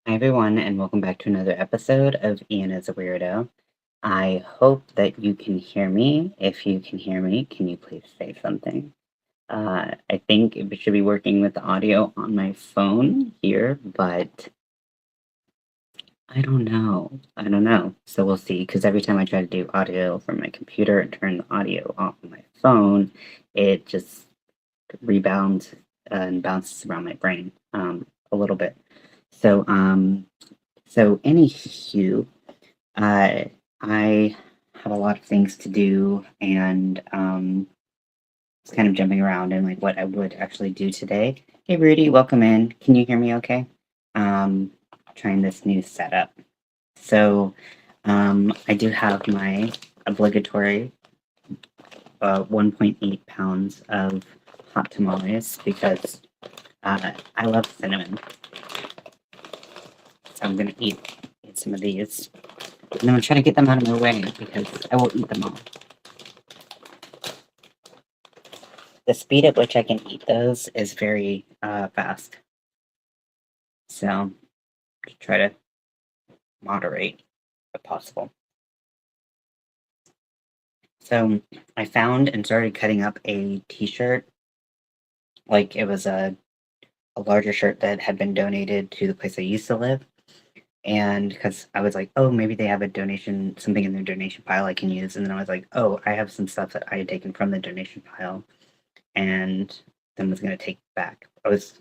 Hi everyone, and welcome back to another episode of Ian is a Weirdo. I hope that you can hear me. If you can hear me, can you please say something? I think it should be working with the audio on my phone here, but I don't know. So we'll see, because every time I try to do audio from my computer and turn the audio off on my phone, it just rebounds and bounces around my brain a little bit. So anywho, I have a lot of things to do, and it's kind of jumping around and like what I would actually do today. Hey, Rudy, welcome in. Can you hear me? Okay. Trying this new setup. So, I do have my obligatory 1.8 pounds of hot tamales because I love cinnamon. So I'm gonna eat some of these. And I'm gonna try to get them out of my way because I will eat them all. The speed at which I can eat those is very fast. So try to moderate if possible. So I found and started cutting up a t-shirt. Like it was a larger shirt that had been donated to the place I used to live. And because I was like, oh, maybe they have a donation, something in their donation pile I can use. And then I was like, oh, I have some stuff that I had taken from the donation pile and then was going to take back. I was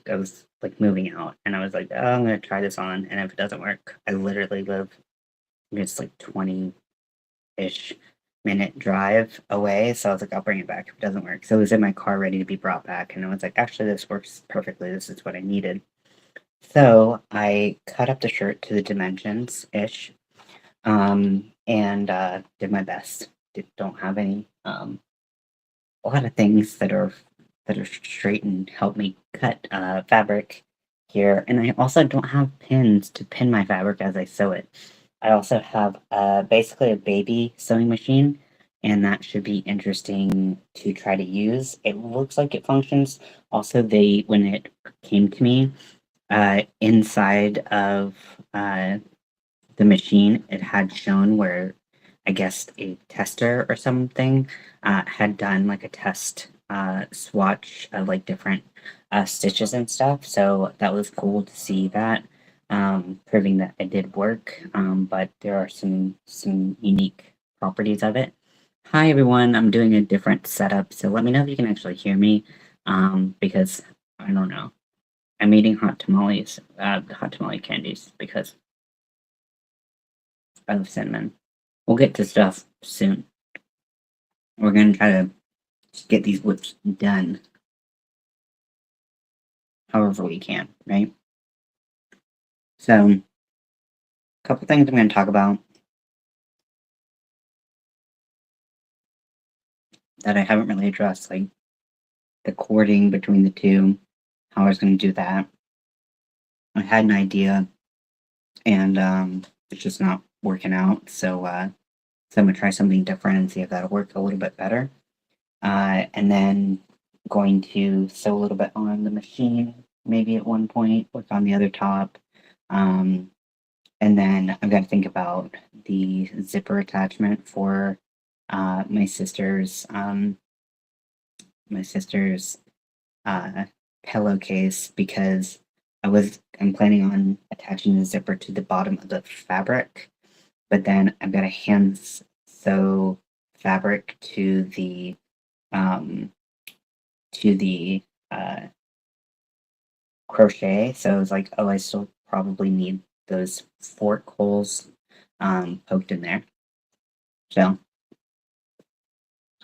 like moving out and I was like, oh, I'm going to try this on. And if it doesn't work, I literally live, it's like 20-ish minute drive away. So I was like, I'll bring it back if it doesn't work. So it was in my car ready to be brought back. And I was like, actually, this works perfectly. This is what I needed. So I cut up the shirt to the dimensions-ish, and did my best. Don't have any a lot of things that are straight and help me cut fabric here. And I also don't have pins to pin my fabric as I sew it. I also have basically a baby sewing machine, and that should be interesting to try to use. It looks like it functions. Also, when it came to me, inside of the machine, it had shown where I guess a tester or something had done like a test swatch of like different stitches and stuff. So that was cool to see that, proving that it did work. But there are some unique properties of it. Hi everyone, I'm doing a different setup, so let me know if you can actually hear me, because I don't know. I'm eating hot tamales, hot tamale candies because I love cinnamon. We'll get to stuff soon. We're gonna try to get these whips done however we can, right? So, a couple things I'm gonna talk about that I haven't really addressed, like the cording between the two, how I was gonna do that. I had an idea, and it's just not working out. So I'm gonna try something different and see if that'll work a little bit better. And then going to sew a little bit on the machine, maybe at one point, work on the other top. And then I've got to think about the zipper attachment for my sister's pillowcase because I'm planning on attaching the zipper to the bottom of the fabric, but then I've got to hand sew fabric to the um, crochet. So I was like, oh, I still probably need those fork holes poked in there. So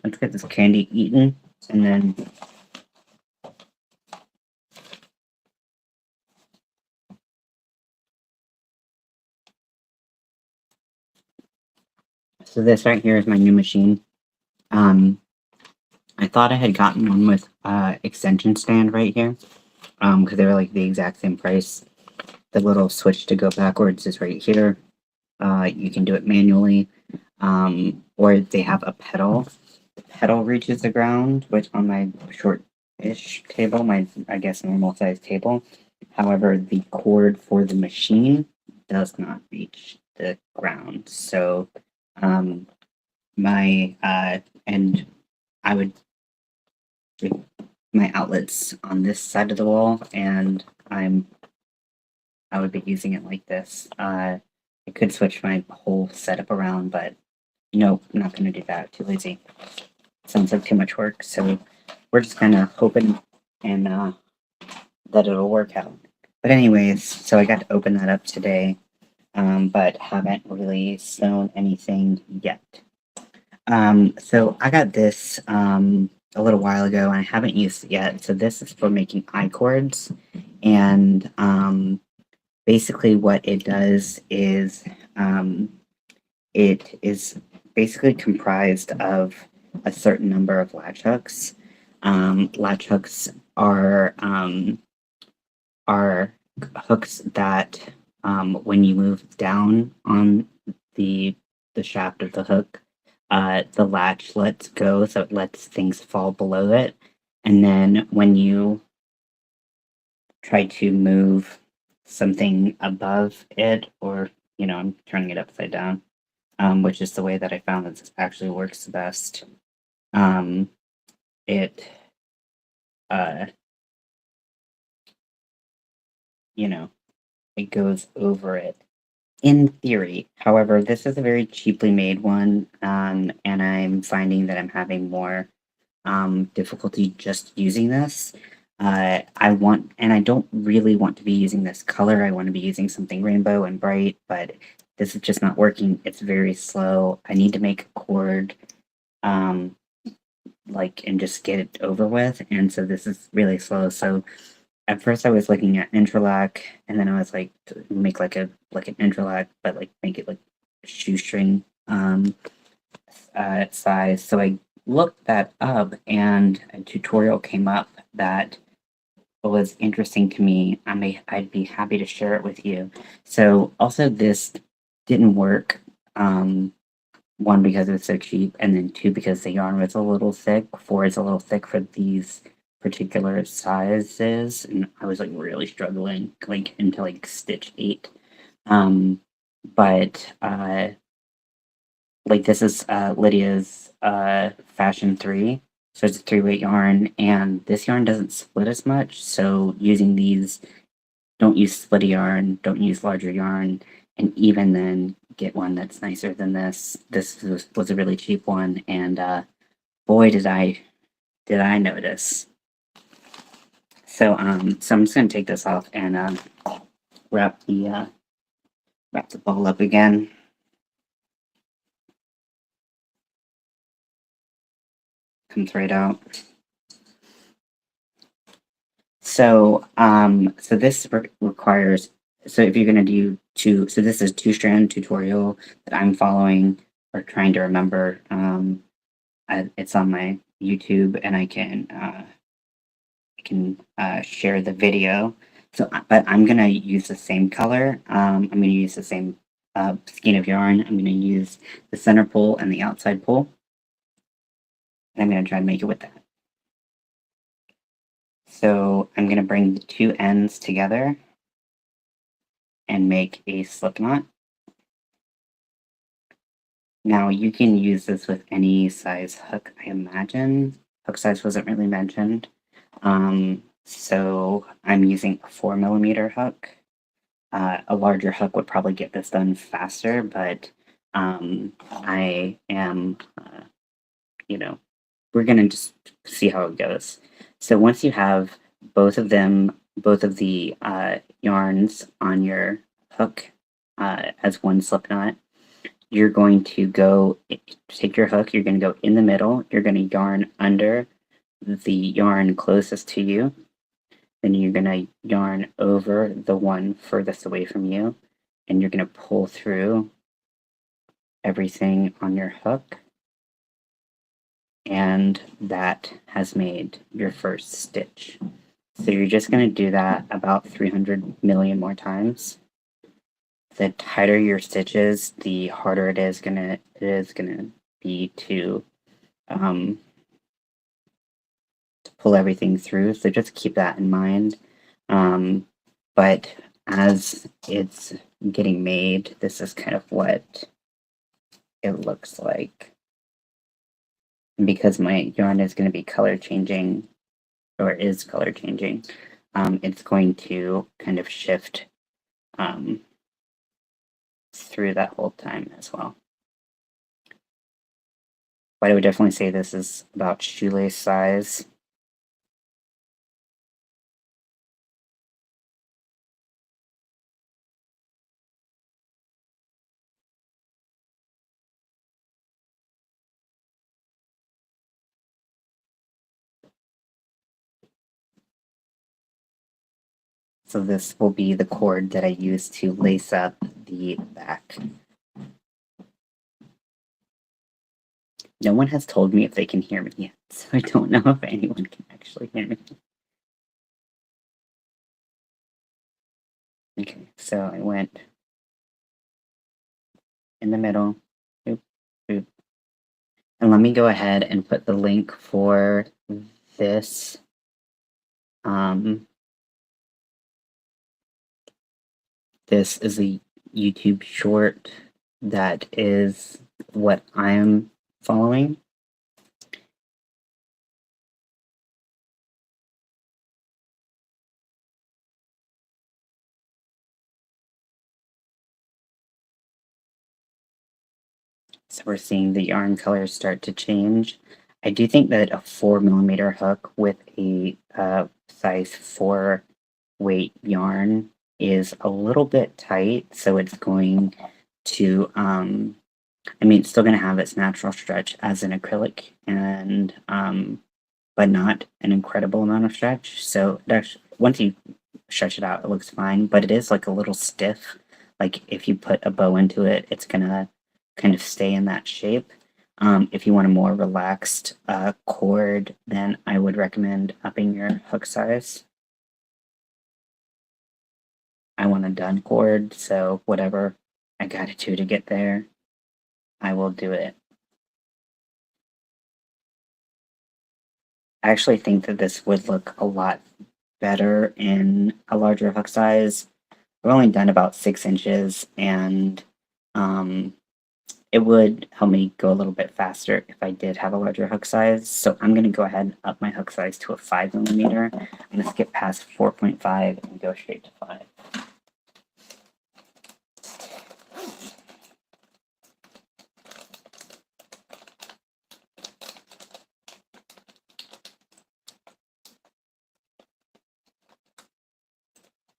let's get this candy eaten, and then so this right here is my new machine. I thought I had gotten one with extension stand right here, because they were like the exact same price. The little switch to go backwards is right here. You can do it manually, or they have a pedal. The pedal reaches the ground, which on my short-ish table, my I guess normal size table, However, the cord for the machine does not reach the ground. So my and I would my outlets on this side of the wall, and I would be using it like this. I could switch my whole setup around, but nope, I'm not going to do that. Too lazy. Sounds like too much work. So we're just kind of hoping and that it'll work out. But anyways, so I got to open that up today, but haven't really sewn anything yet. So I got this a little while ago, and I haven't used it yet. So this is for making I-cords, and basically what it does is it is basically comprised of a certain number of latch hooks. Latch hooks are hooks that when you move down on the shaft of the hook, the latch lets go, so it lets things fall below it. And then when you try to move something above it, or I'm turning it upside down, which is the way that I found that this actually works the best. It it goes over it in theory. However, this is a very cheaply made one, and I'm finding that I'm having more difficulty just using this. I don't really want to be using this color. I want to be using something rainbow and bright, but this is just not working. It's very slow. I need to make a cord, and just get it over with. And so this is really slow. So at first I was looking at interlock, and then I was like, to make like an interlock, but make it like shoestring size. So I looked that up, and a tutorial came up that was interesting to me. I'd be happy to share it with you. So also this didn't work. One, because it was so cheap, and then two, because the yarn was a little thick. 4 is a little thick for these particular sizes, and I was really struggling into stitch 8. But this is Lydia's Fashion 3. So it's a 3-weight yarn, and this yarn doesn't split as much. So using these, don't use split yarn, don't use larger yarn, and even then get one that's nicer than this. This was a really cheap one, and boy did I notice. So I'm just gonna take this off and wrap the ball up again. Comes right out. So so this requires, so if you're gonna do so this is 2-strand tutorial that I'm following or trying to remember. It's on my YouTube, and I can share the video. So, but I'm gonna use the same color. I'm gonna use the same skein of yarn. I'm gonna use the center pull and the outside pull, and I'm gonna try to make it with that. So I'm gonna bring the two ends together and make a slip knot. Now you can use this with any size hook, I imagine. Hook size wasn't really mentioned. So I'm using a 4mm hook. A larger hook would probably get this done faster, but I am, we're gonna just see how it goes. So once you have both of the yarns on your hook as one slip knot, you're going to take your hook, you're going to go in the middle, you're going to yarn under the yarn closest to you, then you're going to yarn over the one furthest away from you, and you're going to pull through everything on your hook, and that has made your first stitch. So you're just going to do that about 300 million more times. The tighter your stitches, the harder it is gonna be to pull everything through. So just keep that in mind. but as it's getting made, this is kind of what it looks like. And because my yarn is going to be color changing, or is color changing, it's going to kind of shift through that whole time as well. But I would definitely say this is about shoelace size. So this will be the cord that I use to lace up the back. No one has told me if they can hear me yet, so I don't know if anyone can actually hear me. Okay, so I went in the middle, boop, boop. And let me go ahead and put the link for this. This is a YouTube short that is what I am following. So we're seeing the yarn colors start to change. I do think that a 4mm hook with a size 4 weight yarn is a little bit tight, so it's going to, I mean, it's still going to have its natural stretch as an acrylic, and but not an incredible amount of stretch. So once you stretch it out, it looks fine, but it is like a little stiff. Like if you put a bow into it, it's gonna kind of stay in that shape. If you want a more relaxed cord, then I would recommend upping your hook size. I want a done cord, so whatever I gotta do to get there, I will do it. I actually think that this would look a lot better in a larger hook size. I've only done about 6 inches, and it would help me go a little bit faster if I did have a larger hook size. So I'm going to go ahead and up my hook size to a 5mm. I'm going to skip past 4.5 and go straight to 5.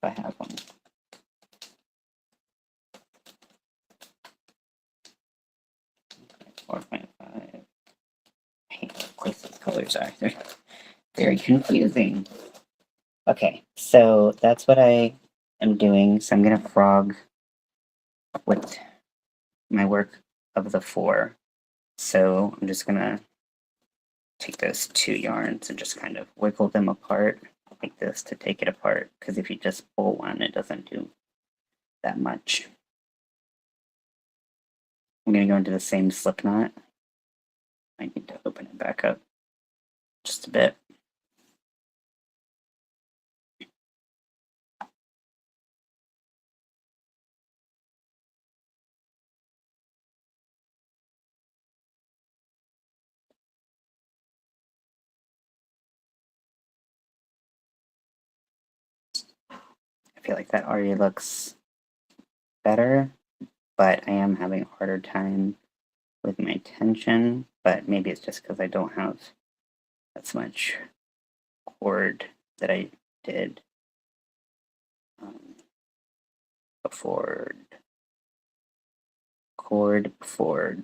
If I have one. I hate how close these colors are. They're very confusing. Okay, so that's what I am doing. So I'm going to frog with my work of the 4. So I'm just going to take those 2 yarns and just kind of wiggle them apart like this to take it apart, because if you just pull one, it doesn't do that much. I'm going to go into the same slip knot. I need to open it back up just a bit. I feel like that already looks better, but I am having a harder time with my tension, but maybe it's just because I don't have as much cord that I did before. Cord before.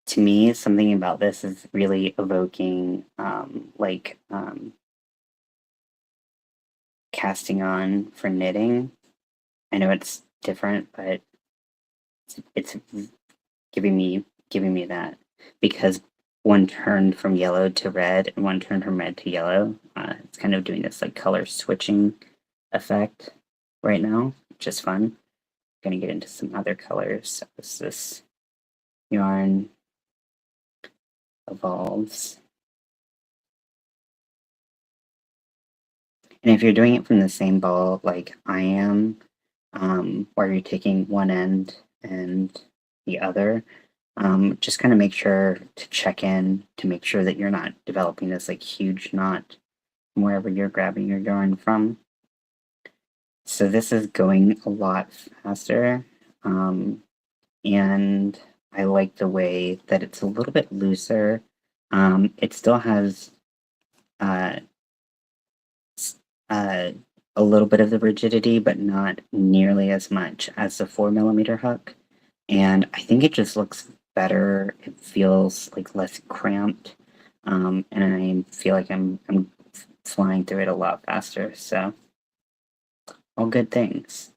To me, something about this is really evoking casting on for knitting. I know it's different, but it's giving me that, because one turned from yellow to red and one turned from red to yellow. It's kind of doing this like color switching effect right now, which is fun. going to get into some other colors as this yarn evolves. And if you're doing it from the same ball like I am, where you're taking one end and the other, just kind of make sure to check in to make sure that you're not developing this like huge knot from wherever you're grabbing your yarn from. So this is going a lot faster, and I like the way that it's a little bit looser. It still has a little bit of the rigidity, but not nearly as much as the 4mm hook. And I think it just looks better. It feels like less cramped, and I feel like I'm flying through it a lot faster. So all good things.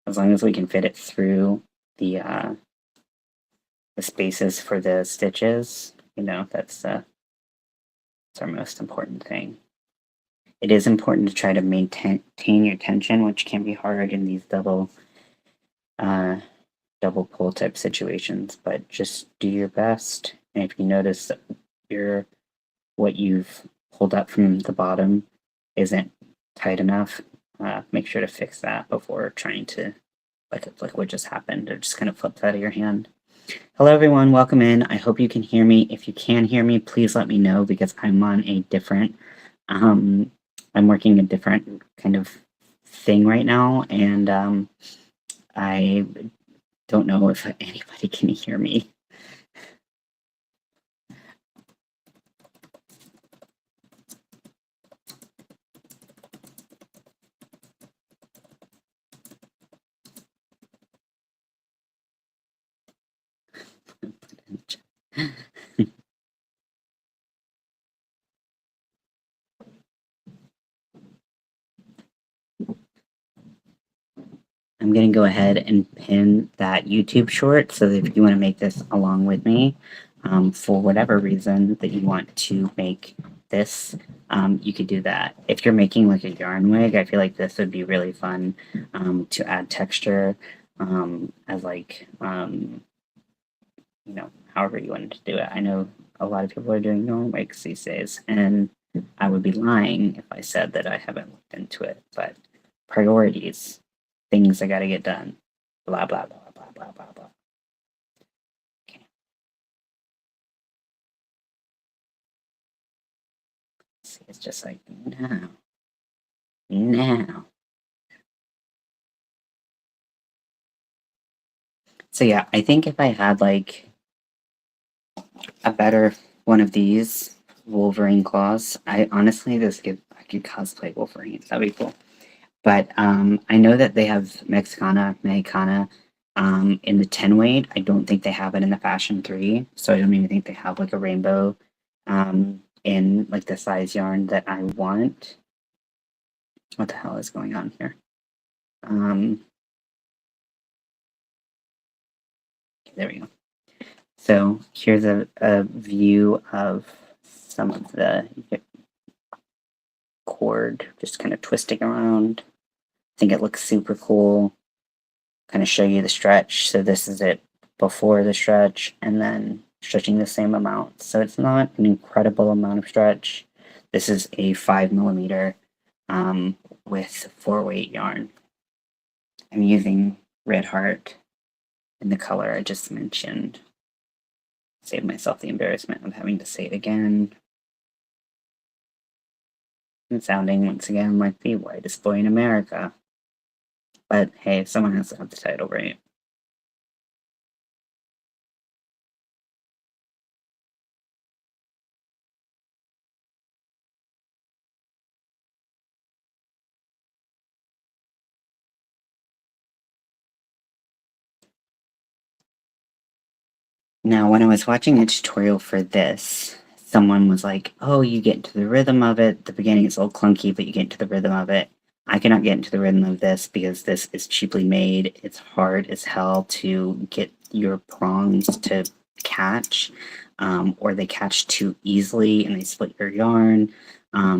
As long as we can fit it through the spaces for the stitches, you know, that's our most important thing. It is important to try to maintain your tension, which can be hard in these double pull type situations, but just do your best. And if you notice that what you've pulled up from the bottom isn't tight enough, make sure to fix that before trying to, like what just happened, it just kind of flipped out of your hand. Hello everyone, welcome in. I hope you can hear me. If you can hear me, please let me know, because I'm on a different, I'm working a different kind of thing right now, and I don't know if anybody can hear me. I'm going to go ahead and pin that YouTube short, so that if you want to make this along with me, for whatever reason that you want to make this, you could do that. If you're making like a yarn wig, I feel like this would be really fun to add texture, as like, you know, however you wanted to do it. I know a lot of people are doing yarn wigs these days, and I would be lying if I said that I haven't looked into it, but priorities. Things I gotta get done. Blah, blah, blah, blah, blah, blah, blah. Okay. See, it's just like, now. So yeah, I think if I had like a better one of these Wolverine claws, I could cosplay Wolverine. That'd be cool. But I know that they have Mexicana in the 10 weight. I don't think they have it in the Fashion 3, so I don't even think they have like a rainbow in like the size yarn that I want. What the hell is going on here? Okay, there we go. So here's a view of some of the cord just kind of twisting around. I think it looks super cool. Kind of show you the stretch. So this is it before the stretch, and then stretching the same amount. So it's not an incredible amount of stretch. This is a 5mm with 4-weight yarn. I'm using Red Heart in the color I just mentioned. Save myself the embarrassment of having to say it again. And sounding once again like the whitest boy in America. But hey, someone has to have the title, right? Now, when I was watching a tutorial for this, someone was like, oh, you get into the rhythm of it. The beginning is a little clunky, but you get into the rhythm of it. I cannot get into the rhythm of this because this is cheaply made. It's hard as hell to get your prongs to catch, or they catch too easily and they split your yarn.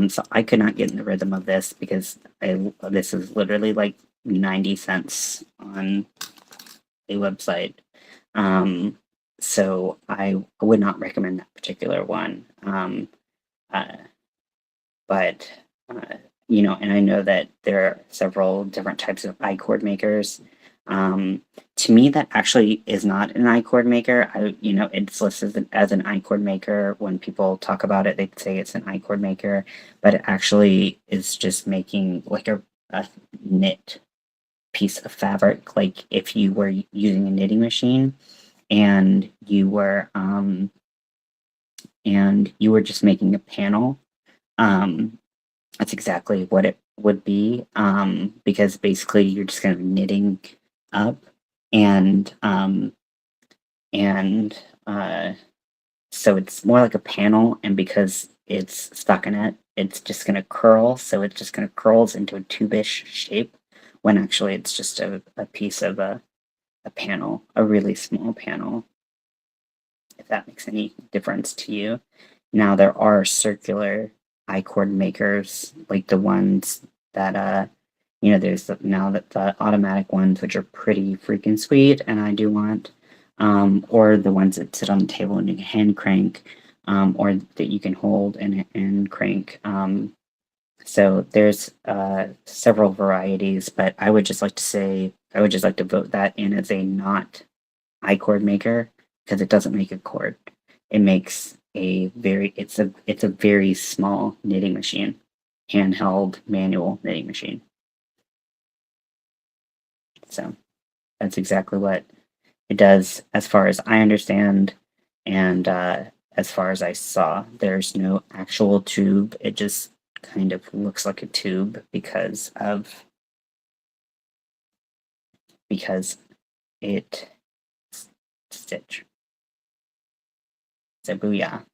So I could not get in the rhythm of this because this is literally like 90 cents on a website. So I would not recommend that particular one. Uh, but and I know that there are several different types of I-cord makers. To me, that actually is not an I-cord maker. It's listed as an I-cord maker. When people talk about it, they say it's an I-cord maker, but it actually is just making like a knit piece of fabric. Like if you were using a knitting machine and you were just making a panel. That's exactly what it would be, because basically you're just kind of knitting up, and and so it's more like a panel, and because it's stuck in it, it's just going to curl. So it's just going to curls into a tube-ish shape, when actually it's just a piece of a panel, a really small panel. If that makes any difference to you. Now there are circular I-cord makers, like the ones that there's now that the automatic ones, which are pretty freaking sweet, and I do want, or the ones that sit on the table and you can hand crank, or that you can hold and crank. So there's several varieties, but I would just like to vote that in as a not I-cord maker, because it doesn't make a cord. It makes it's a very small knitting machine, handheld manual knitting machine. So that's exactly what it does, as far as I understand, and as far as I saw. There's no actual tube. It just kind of looks like a tube because it stitch. So booyah.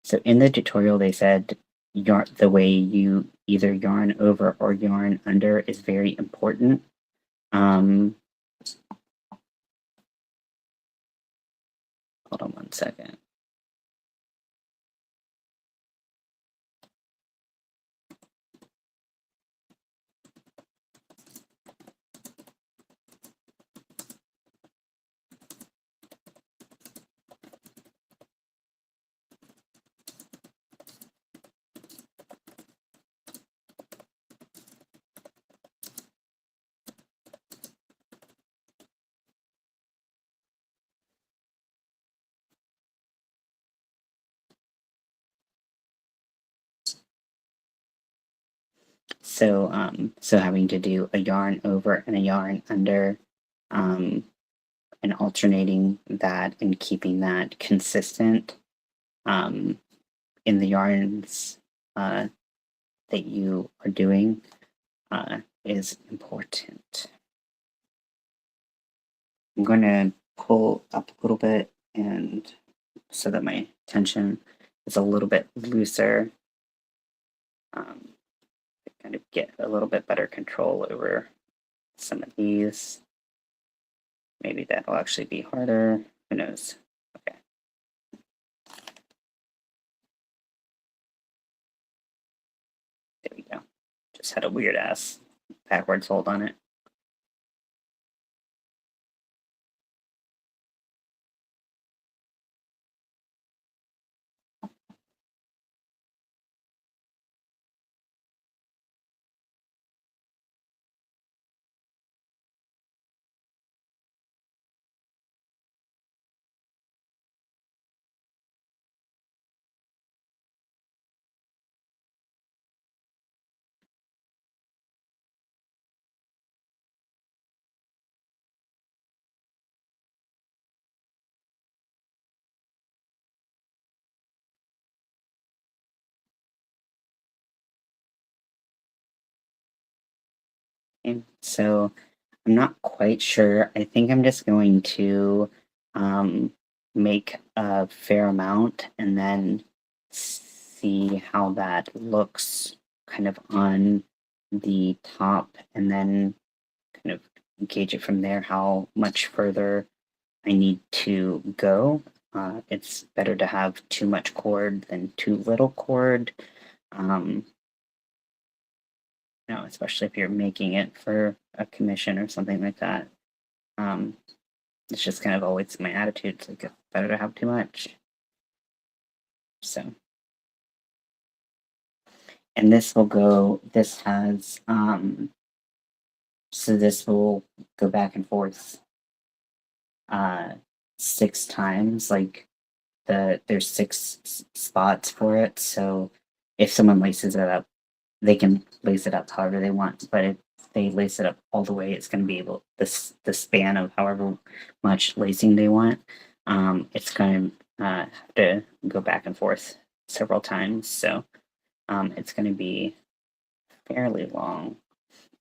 So in the tutorial, they said the way you either yarn over or yarn under is very important. Hold on one second. So having to do a yarn over and a yarn under, and alternating that and keeping that consistent in the yarns that you are doing is important. I'm going to pull up a little bit, and so that my tension is a little bit looser. Kind of get a little bit better control over some of these. Maybe that'll actually be harder. Who knows? Okay. There we go. Just had a weird ass backwards hold on it. And so I'm not quite sure. I think I'm just going to make a fair amount and then see how that looks kind of on the top, and then kind of gauge it from there how much further I need to go. It's better to have too much cord than too little cord. Especially if you're making it for a commission or something like that. It's just kind of always my attitude. It's like it's better to have too much. So, and this will go. This has so this will go back and forth 6 times. Like there's 6 spots for it. So if someone laces it up, they can lace it up however they want. But if they lace it up all the way, it's going to be able the span of however much lacing they want. It's going to have to go back and forth several times. So it's going to be fairly long.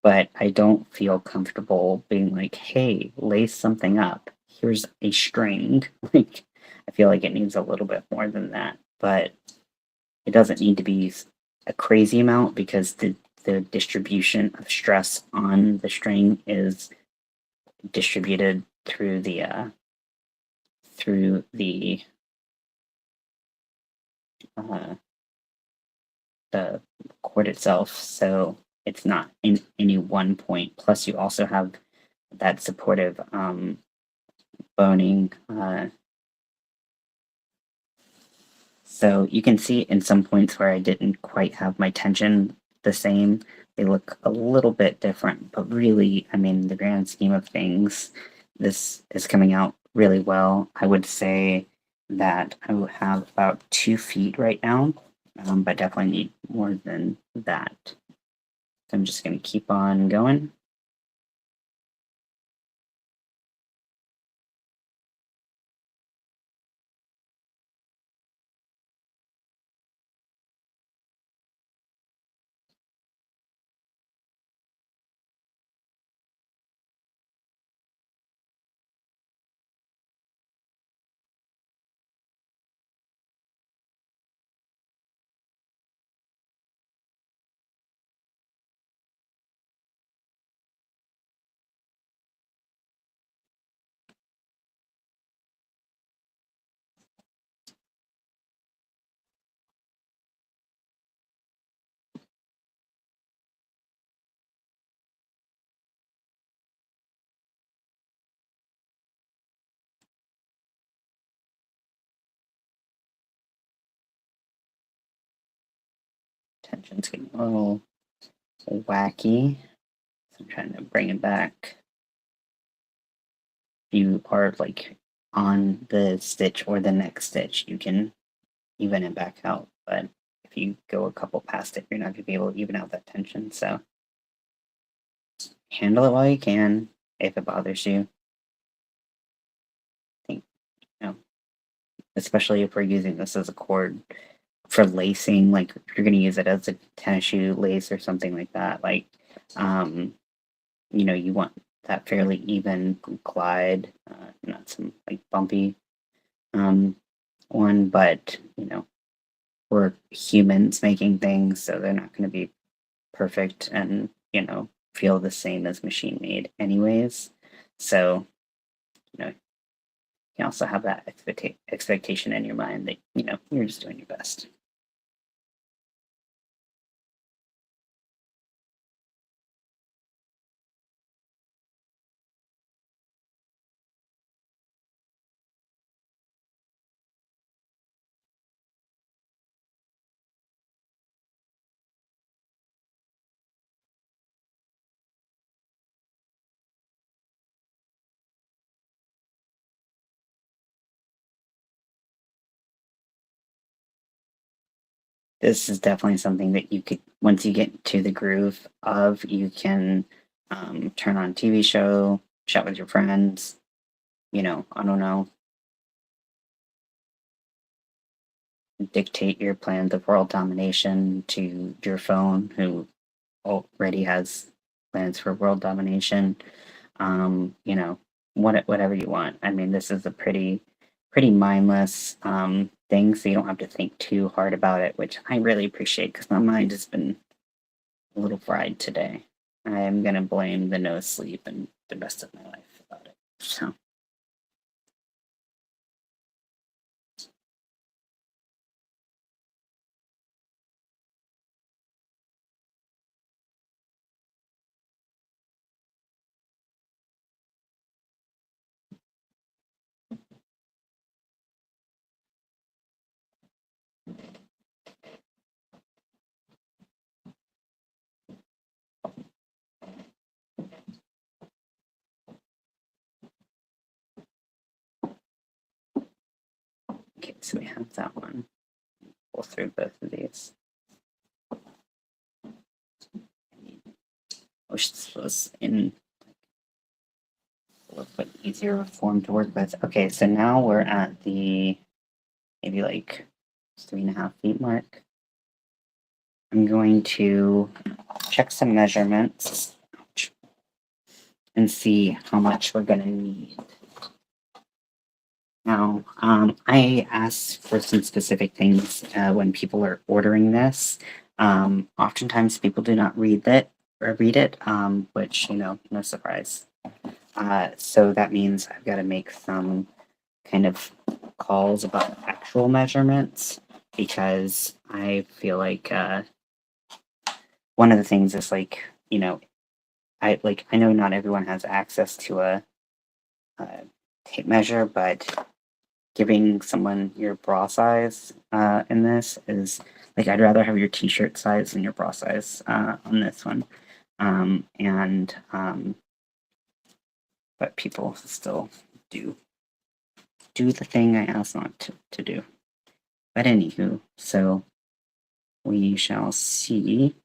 But I don't feel comfortable being like, hey, lace something up. Here's a string. Like, I feel like it needs a little bit more than that. But it doesn't need to be a crazy amount because the distribution of stress on the string is distributed through the cord itself, so it's not in any one point. Plus, you also have that supportive boning. So you can see in some points where I didn't quite have my tension the same. They look a little bit different, but really, I mean, the grand scheme of things, this is coming out really well. I would say that I will have about 2 feet right now, but definitely need more than that. So I'm just going to keep on going. Tension's getting a little wacky, so I'm trying to bring it back. You are like on the stitch or the next stitch, you can even it back out. But if you go a couple past it, you're not going to be able to even out that tension. So handle it while you can. If it bothers you, I think, especially if we're using this as a cord for lacing, like you're going to use it as a tennis shoe lace or something like that. Like, you want that fairly even glide, not some like bumpy one, but we're humans making things, so they're not going to be perfect and feel the same as machine made anyways. So you can also have that expectation in your mind that you're just doing your best. This is definitely something that you could, once you get to the groove of, you can turn on a TV show, chat with your friends, I don't know, dictate your plans of world domination to your phone, who already has plans for world domination. Whatever you want. I mean, this is a pretty mindless thing, so you don't have to think too hard about it, which I really appreciate because my mind has been a little fried today. I am gonna blame the no sleep and the rest of my life about it. So. Okay, so we have that one. Pull through both of these. I wish this was in a little bit easier form to work with. Okay, so now we're at the maybe like 3.5 feet mark. I'm going to check some measurements and see how much we're going to need. Now, I asked for some specific things when people are ordering this. Oftentimes, people do not read it, which, no surprise. So that means I've got to make some kind of calls about actual measurements, because I feel like one of the things is I know not everyone has access to a tape measure, but giving someone your bra size in this is I'd rather have your t-shirt size than your bra size on this one. But people still do the thing I asked not to do. But anywho, so we shall see.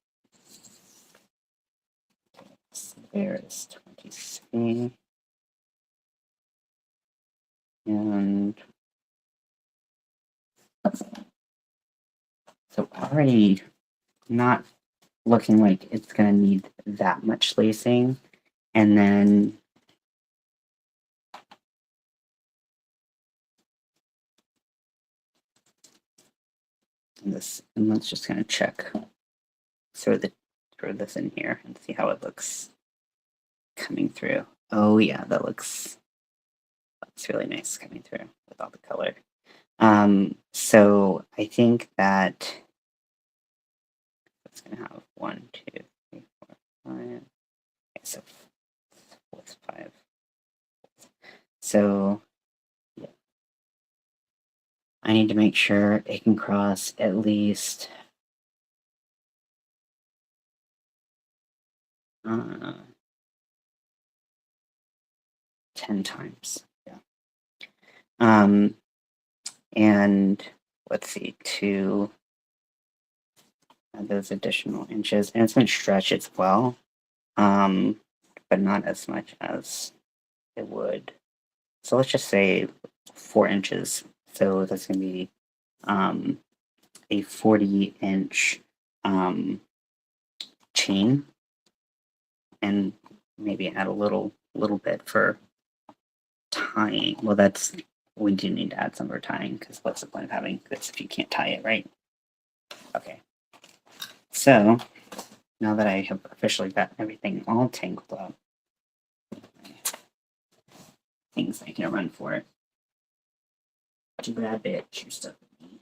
There is 23. And so already not looking like it's going to need that much lacing. And then and let's just kind of check throw this in here and see how it looks coming through. Oh yeah, that's really nice coming through with all the color. So I think that it's gonna have 1, 2, 3, 4, 5. Okay, so what's 5? So yeah, I need to make sure it can cross at least 10 times. Yeah. And let's see, 2 those additional inches, and it's going to stretch as well, but not as much as it would. So let's just say 4 inches. So that's going to be a 40-inch chain, and maybe add a little bit for tying. Well, we do need to add some for tying, because what's the point of having this if you can't tie it, right? Okay. So now that I have officially got everything all tangled up, things I can run for it. Do that bitch, you're stuck with me.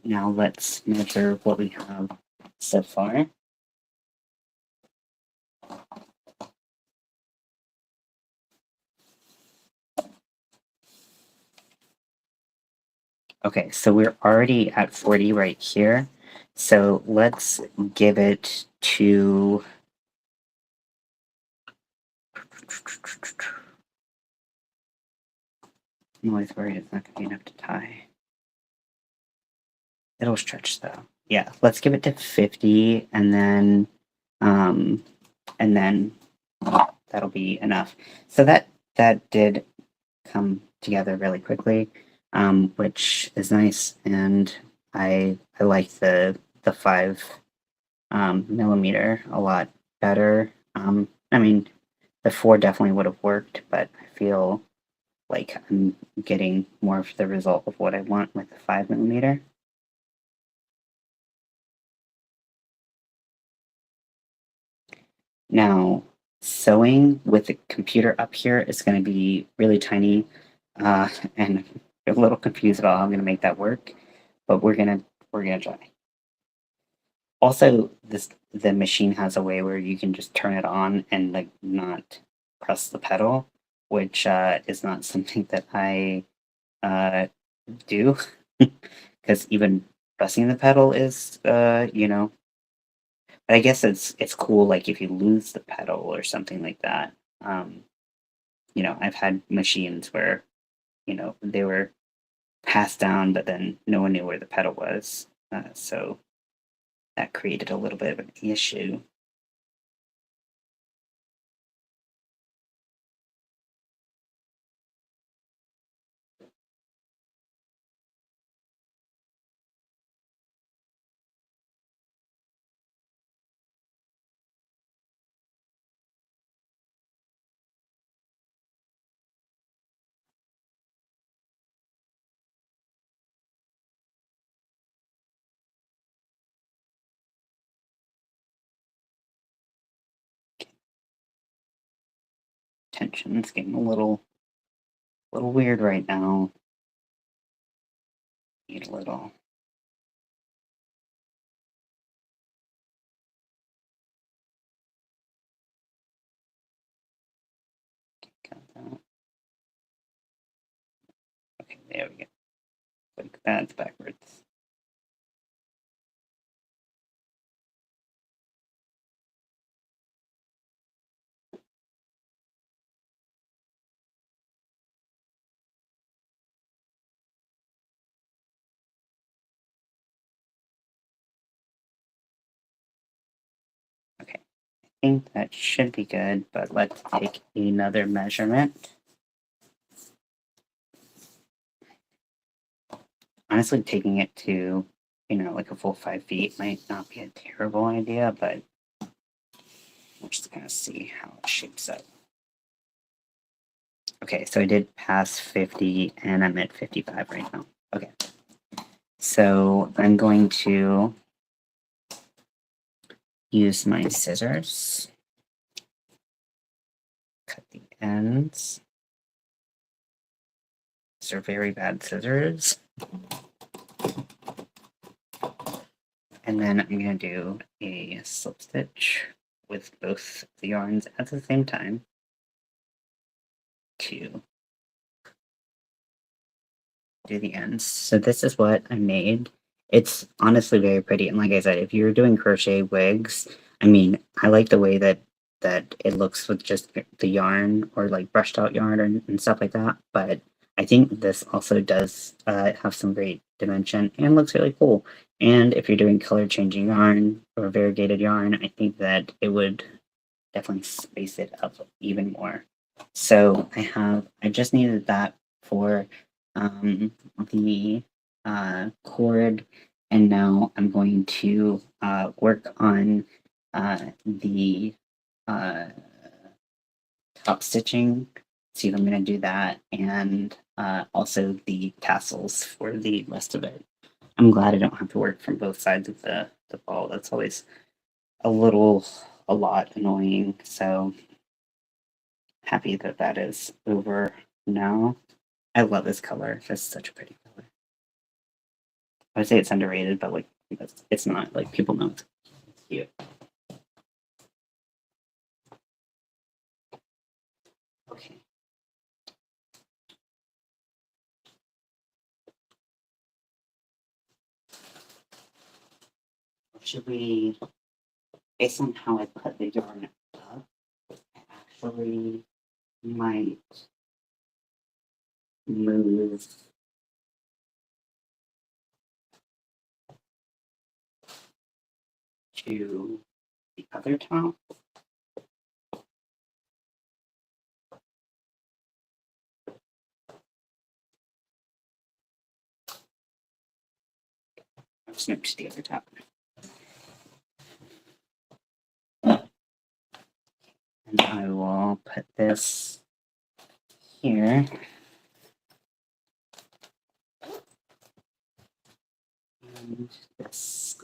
Now let's measure what we have so far. Okay, so we're already at 40 right here. So let's give it to I'm always worried it's not going to be enough to tie. It'll stretch though. Yeah, let's give it to 50, and then that'll be enough. So that did come together really quickly, which is nice, and I like the 5 millimeter a lot better. I mean, the 4 definitely would have worked, but I feel like I'm getting more of the result of what I want with the 5 millimeter. Now, sewing with the computer up here is going to be really tiny, and I'm a little confused about how I'm going to make that work, but we're gonna try. Also, the machine has a way where you can just turn it on and like not press the pedal, which is not something that I do, because even pressing the pedal is but I guess it's cool, like, if you lose the pedal or something like that. Um, I've had machines where, they were passed down, but then no one knew where the pedal was, so that created a little bit of an issue. Tension's getting a little weird right now. Need a little. Got that. Okay, there we go. Like that's backwards. Okay, I think that should be good, but let's take another measurement. Honestly, taking it to, like a full 5 feet might not be a terrible idea, but we're just gonna see how it shapes up. Okay, so I did pass 50 and I'm at 55 right now. Okay. So I'm going to use my scissors, cut the ends. These are very bad scissors. And then I'm going to do a slip stitch with both the yarns at the same time to do the ends. So this is what I made. It's honestly very pretty. And like I said, if you're doing crochet wigs, I mean, I like the way that it looks with just the yarn or like brushed out yarn and stuff like that. But I think this also does have some great dimension and looks really cool. And if you're doing color changing yarn or variegated yarn, I think that it would definitely spice it up even more. So I just needed that for the cord, and now I'm going to work on the uh, top stitching. See if I'm going to do that, and also the tassels for the rest of it. I'm glad I don't have to work from both sides of the ball. That's always a lot annoying. So happy that that is over now. I love this color. It's such a pretty color. I would say it's underrated, but like it's not. Like people know it's cute. Okay. Should we, based on how I put the yarn up, I actually might move to the other top. I'll snip to the other top. And I will put this here. And this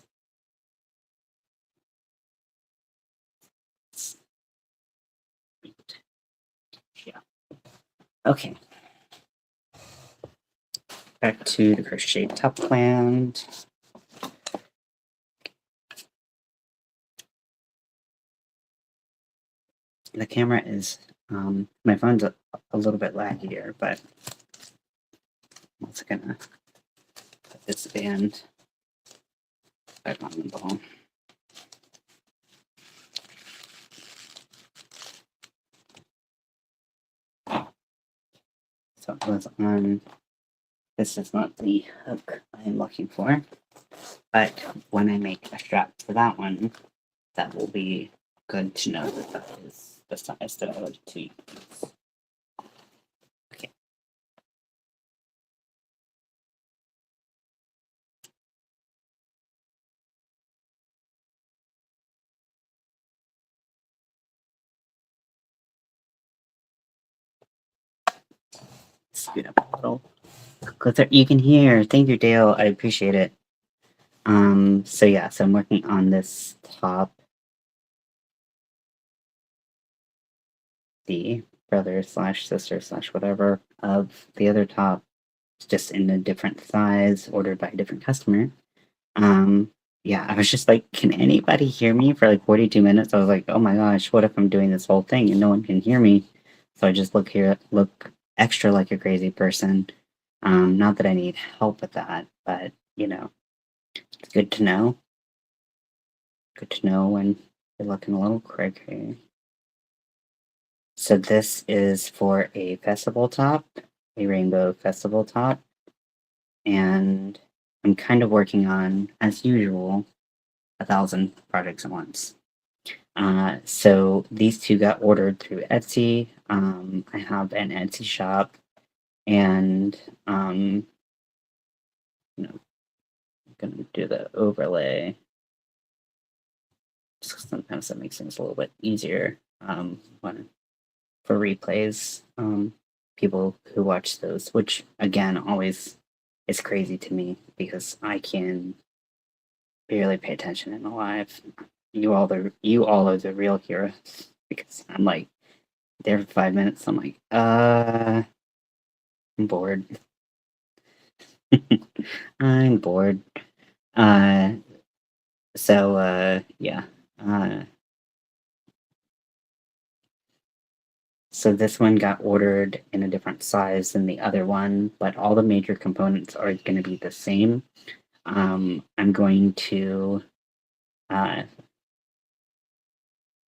Okay. Back to the crochet top band. The camera is, my phone's a little bit laggier, but I'm also gonna put this band back on the ball. So it was on, this is not the hook I'm looking for, but when I make a strap for that one, that will be good to know that that is the size that I would to use. Okay. Speed up a little. You can hear. Thank you, Dale. I appreciate it. So yeah, so I'm working on this top. The brother slash sister slash whatever of the other top. It's just in a different size, ordered by a different customer. Yeah, I was just like, can anybody hear me for like 42 minutes? I was like, oh my gosh, what if I'm doing this whole thing and no one can hear me? So I just look extra like a crazy person. Not that I need help with that, but you know, it's good to know. Good to know when you're looking a little crazy. So this is for a festival top, a rainbow festival top. And I'm kind of working on, as usual, 1,000 projects at once. So these two got ordered through Etsy. I have an Etsy shop, and you know, I'm gonna do the overlay. Sometimes that makes things a little bit easier when for replays. People who watch those, which again always is crazy to me because I can barely pay attention in the live. You all are the real heroes because I'm like there for 5 minutes. I'm like, I'm bored. I'm bored. Uh, yeah. Uh, so this one got ordered in a different size than the other one, but all the major components are going to be the same. I'm going to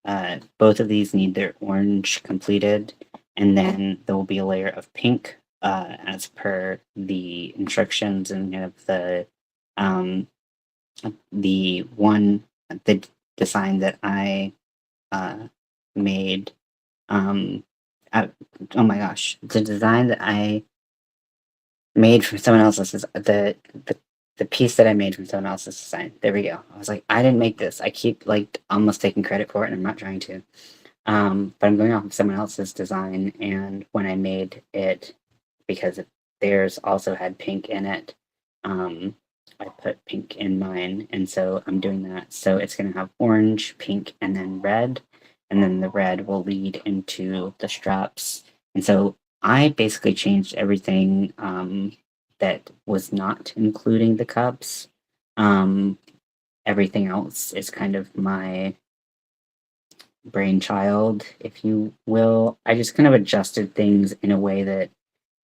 uh, both of these need their orange completed, and then there will be a layer of pink as per the instructions and kind of the one the design that I made. Um, oh my gosh, the design that I made from someone else's the piece that I made from someone else's design. There we go. I was like, I didn't make this. I keep like almost taking credit for it, and I'm not trying to. But I'm going off of someone else's design, and when I made it, because theirs also had pink in it, I put pink in mine, and so I'm doing that. So it's going to have orange, pink, and then red, and then the red will lead into the straps. And so I basically changed everything that was not including the cups. Um, Everything else is kind of my brainchild, if you will. I just kind of adjusted things in a way that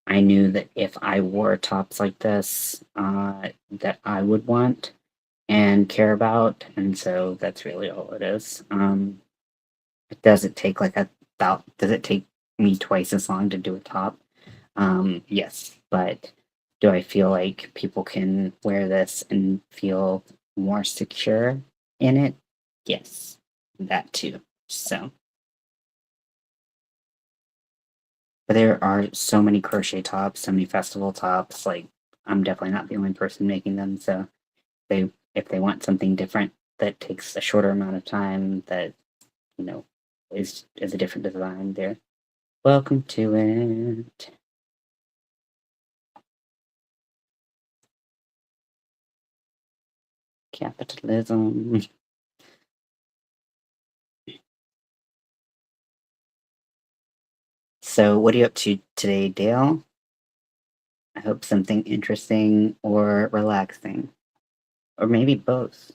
I knew that if I wore tops like this, that I would want and care about, and so that's really all it is. Does it take does it take me twice as long to do a top? Yes, but do I feel like people can wear this and feel more secure in it? Yes, that too. So. But there are so many crochet tops, so many festival tops. Like I'm definitely not the only person making them. So if they want something different that takes a shorter amount of time, that you know is a different design, they're welcome to it. Capitalism. So, what are you up to today, Dale? I hope something interesting or relaxing, or maybe both.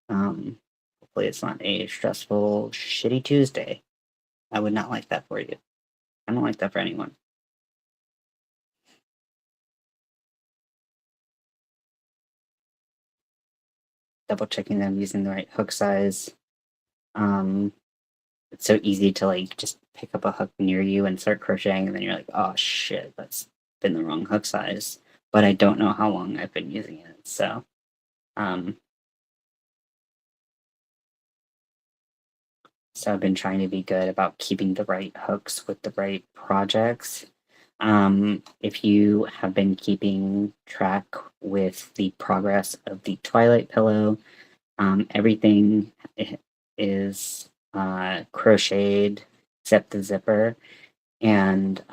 Hopefully, it's not a stressful, shitty Tuesday. I would not like that for you. I don't like that for anyone. Double checking that I'm using the right hook size. Um, it's so easy to like just pick up a hook near you and start crocheting, and then you're like, oh shit, that's been the wrong hook size. But I don't know how long I've been using it, so um, so I've been trying to be good about keeping the right hooks with the right projects. If you have been keeping track with the progress of the Twilight pillow, everything is crocheted except the zipper, and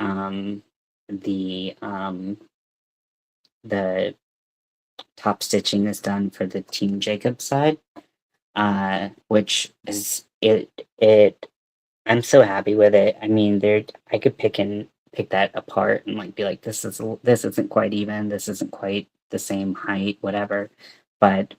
the the top stitching is done for the Team Jacob side, which is it. I'm so happy with it. I mean, there I could pick that apart and like be like, this isn't quite even. This isn't quite the same height, whatever. But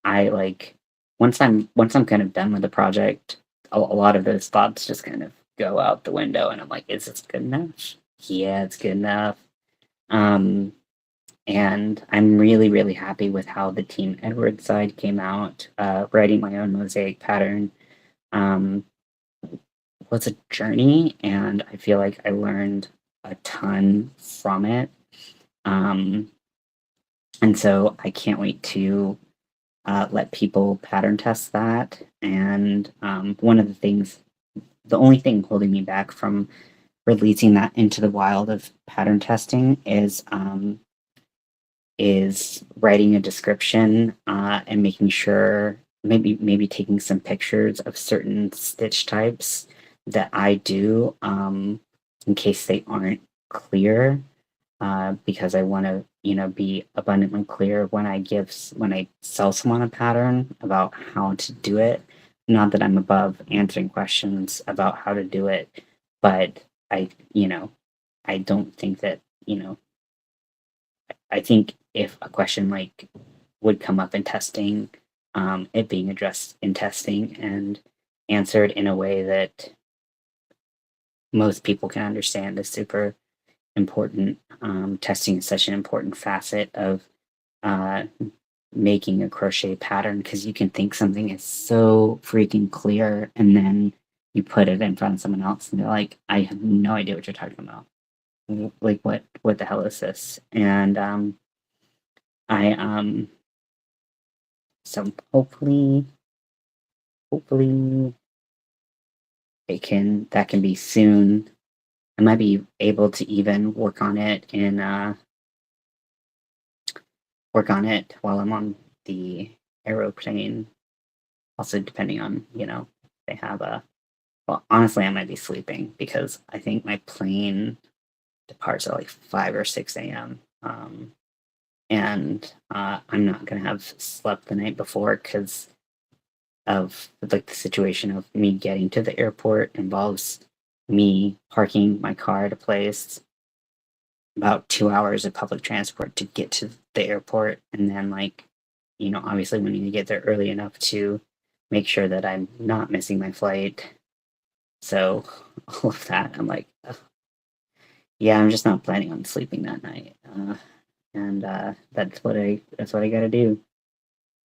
I like once I'm kind of done with the project, a lot of those thoughts just kind of go out the window, and I'm like, is this good enough? Yeah, it's good enough. Um, and I'm really, really happy with how the Team Edward side came out. Writing my own mosaic pattern. Um, was a journey, and I feel like I learned a ton from it. Um, and so I can't wait to let people pattern test that. And one of the only thing holding me back from releasing that into the wild of pattern testing is writing a description and making sure maybe taking some pictures of certain stitch types that I do in case they aren't clear because I want to be abundantly clear when I sell someone a pattern about how to do it. Not that I'm above answering questions about how to do it, but I don't think that I think if a question like would come up in testing, it being addressed in testing and answered in a way that most people can understand is super important. Testing is such an important facet of uh, making a crochet pattern because you can think something is so freaking clear and then you put it in front of someone else and they're like, I have no idea what you're talking about. Like what the hell is this? And I so hopefully that can be soon. I might be able to even work on it while I'm on the aeroplane. Also, depending on they have a well, honestly, I might be sleeping because I think my plane departs at like 5 or 6 a.m. And I'm not gonna have slept the night before because of like the situation of me getting to the airport involves me parking my car at a place, about 2 hours of public transport to get to the airport, and then like obviously we need to get there early enough to make sure that I'm not missing my flight. So all of that, I'm like, ugh. Yeah, I'm just not planning on sleeping that night, and that's what I got to do.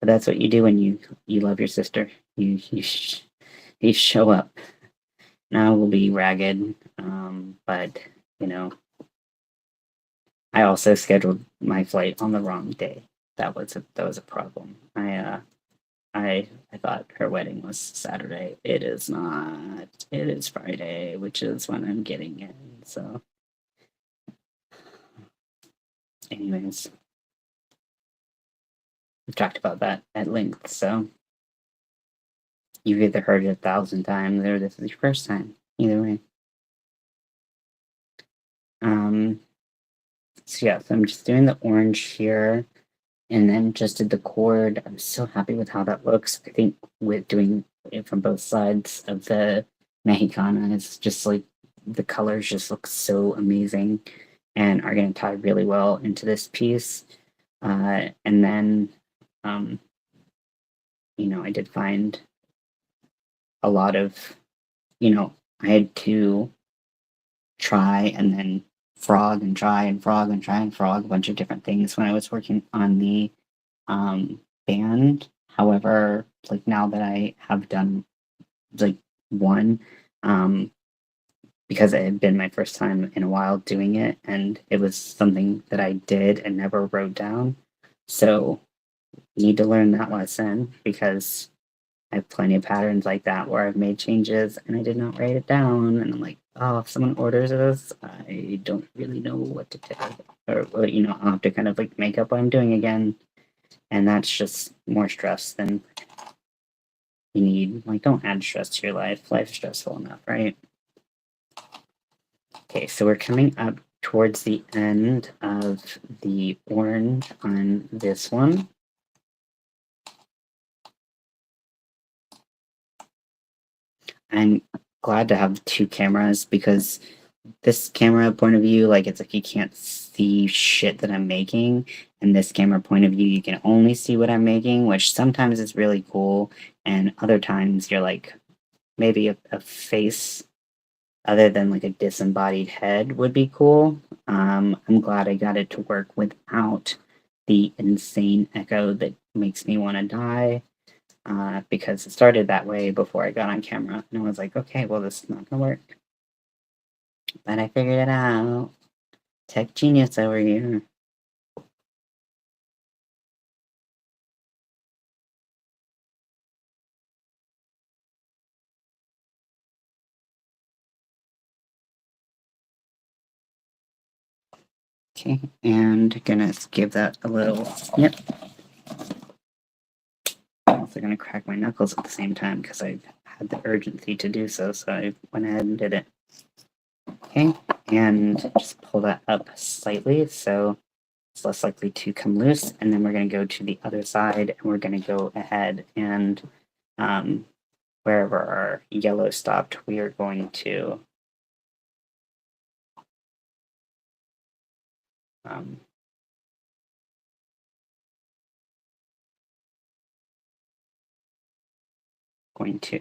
But that's what you do when you love your sister. You show up. Now we'll be ragged, but you know I also scheduled my flight on the wrong day. That was a problem. I thought her wedding was Saturday. It is not. It is Friday, which is when I'm getting in. So, anyways, we've talked about that at length. So you've either heard it 1,000 times or this is your first time. Either way. Um. So yeah, so I'm just doing the orange here, and then just did the cord. I'm so happy with how that looks. I think with doing it from both sides of the Mexicana, it's just like the colors just look so amazing and are going to tie really well into this piece. And then, you know, I did find a lot of, you know, I had to try and then frog and try and frog and try and frog a bunch of different things when I was working on the band. However, like now that I have done like one, because it had been my first time in a while doing it, and it was something that I did and never wrote down. So need to learn that lesson because I have plenty of patterns like that where I've made changes and I did not write it down, and I'm like, oh, if someone orders this, I don't really know what to do, or you know, I'll have to kind of like make up what I'm doing again, and that's just more stress than you need. Like, don't add stress to your life. Life's stressful enough, right? Okay, so we're coming up towards the end of the orange on this one. I'm glad to have two cameras because this camera point of view, like it's like you can't see shit that I'm making, and this camera point of view, you can only see what I'm making, which sometimes is really cool, and other times you're like, maybe a face other than like a disembodied head would be cool. I'm glad I got it to work without the insane echo that makes me want to die. Because it started that way before I got on camera, and I was like, okay, well, this is not gonna work. But I figured it out. Tech genius over here. Okay, and gonna give that a little snip. I'm also gonna crack my knuckles at the same time because I had the urgency to do so, so I went ahead and did it. Okay, and just pull that up slightly so it's less likely to come loose, and then we're gonna go to the other side, and we're gonna go ahead and wherever our yellow stopped, we are going to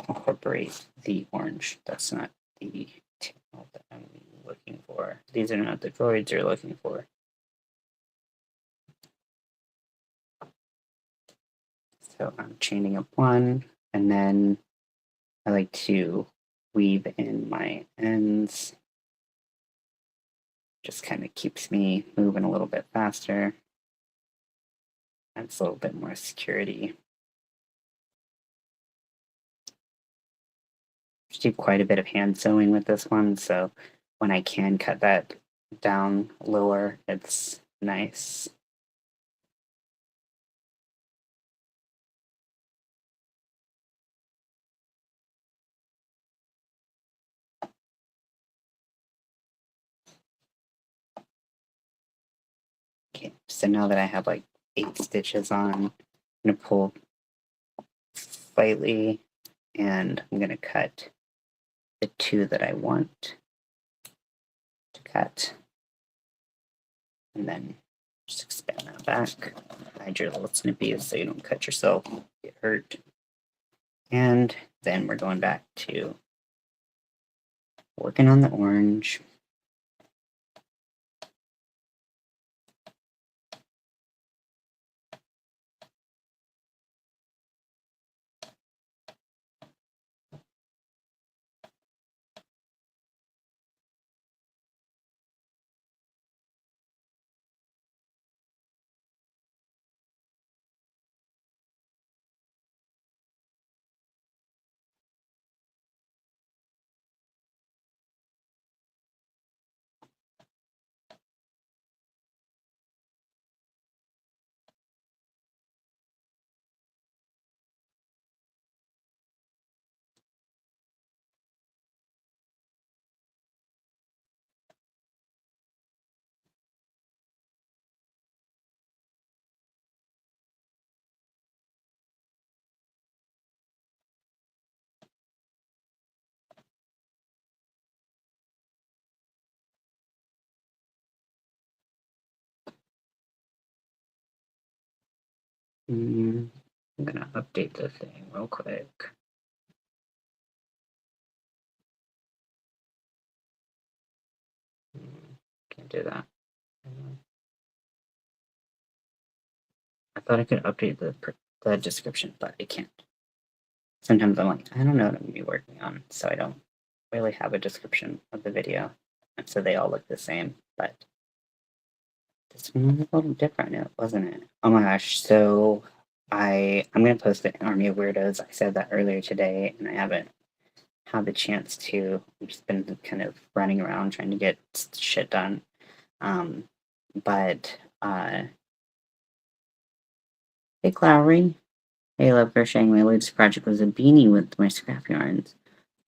incorporate the orange. That's not the tail that I'm looking for. These are not the droids you're looking for. So I'm chaining up one, and then I like to weave in my ends. Just kind of keeps me moving a little bit faster. Adds a little bit more security. Just do quite a bit of hand sewing with this one, so when I can cut that down lower, it's nice. Okay, so now that I have like 8 stitches on, I'm gonna pull slightly, and I'm gonna cut the 2 that I want to cut, and then just expand that back. Hide your little snippies so you don't cut yourself, get hurt. And then we're going back to working on the orange. I'm gonna update the thing real quick. Can't do that. I thought I could update the description, but I can't. Sometimes I'm like, I don't know what I'm gonna be working on, so I don't really have a description of the video, and so they all look the same. But this one was a little different, wasn't it? Oh my gosh! So I'm gonna post the Army of Weirdos. I said that earlier today, and I haven't had the chance to. I've just been kind of running around trying to get shit done. Um, but hey, Clowry. Hey, I love crocheting. My latest project was a beanie with my scrap yarns.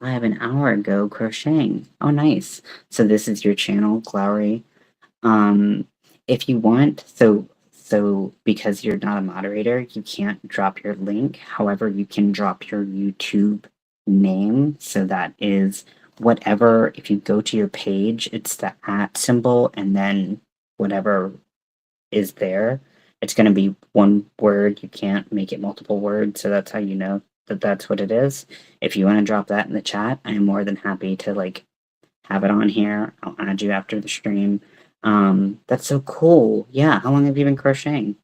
I have an hour ago crocheting. Oh, nice. So this is your channel, Clowry. Um, if you want, so because you're not a moderator, you can't drop your link. However, you can drop your YouTube name. So that is whatever. If you go to your page, it's the @ symbol, and then whatever is there. It's going to be one word. You can't make it multiple words. So that's how you know that that's what it is. If you want to drop that in the chat, I am more than happy to like have it on here. I'll add you after the stream. That's so cool. Yeah. How long have you been crocheting?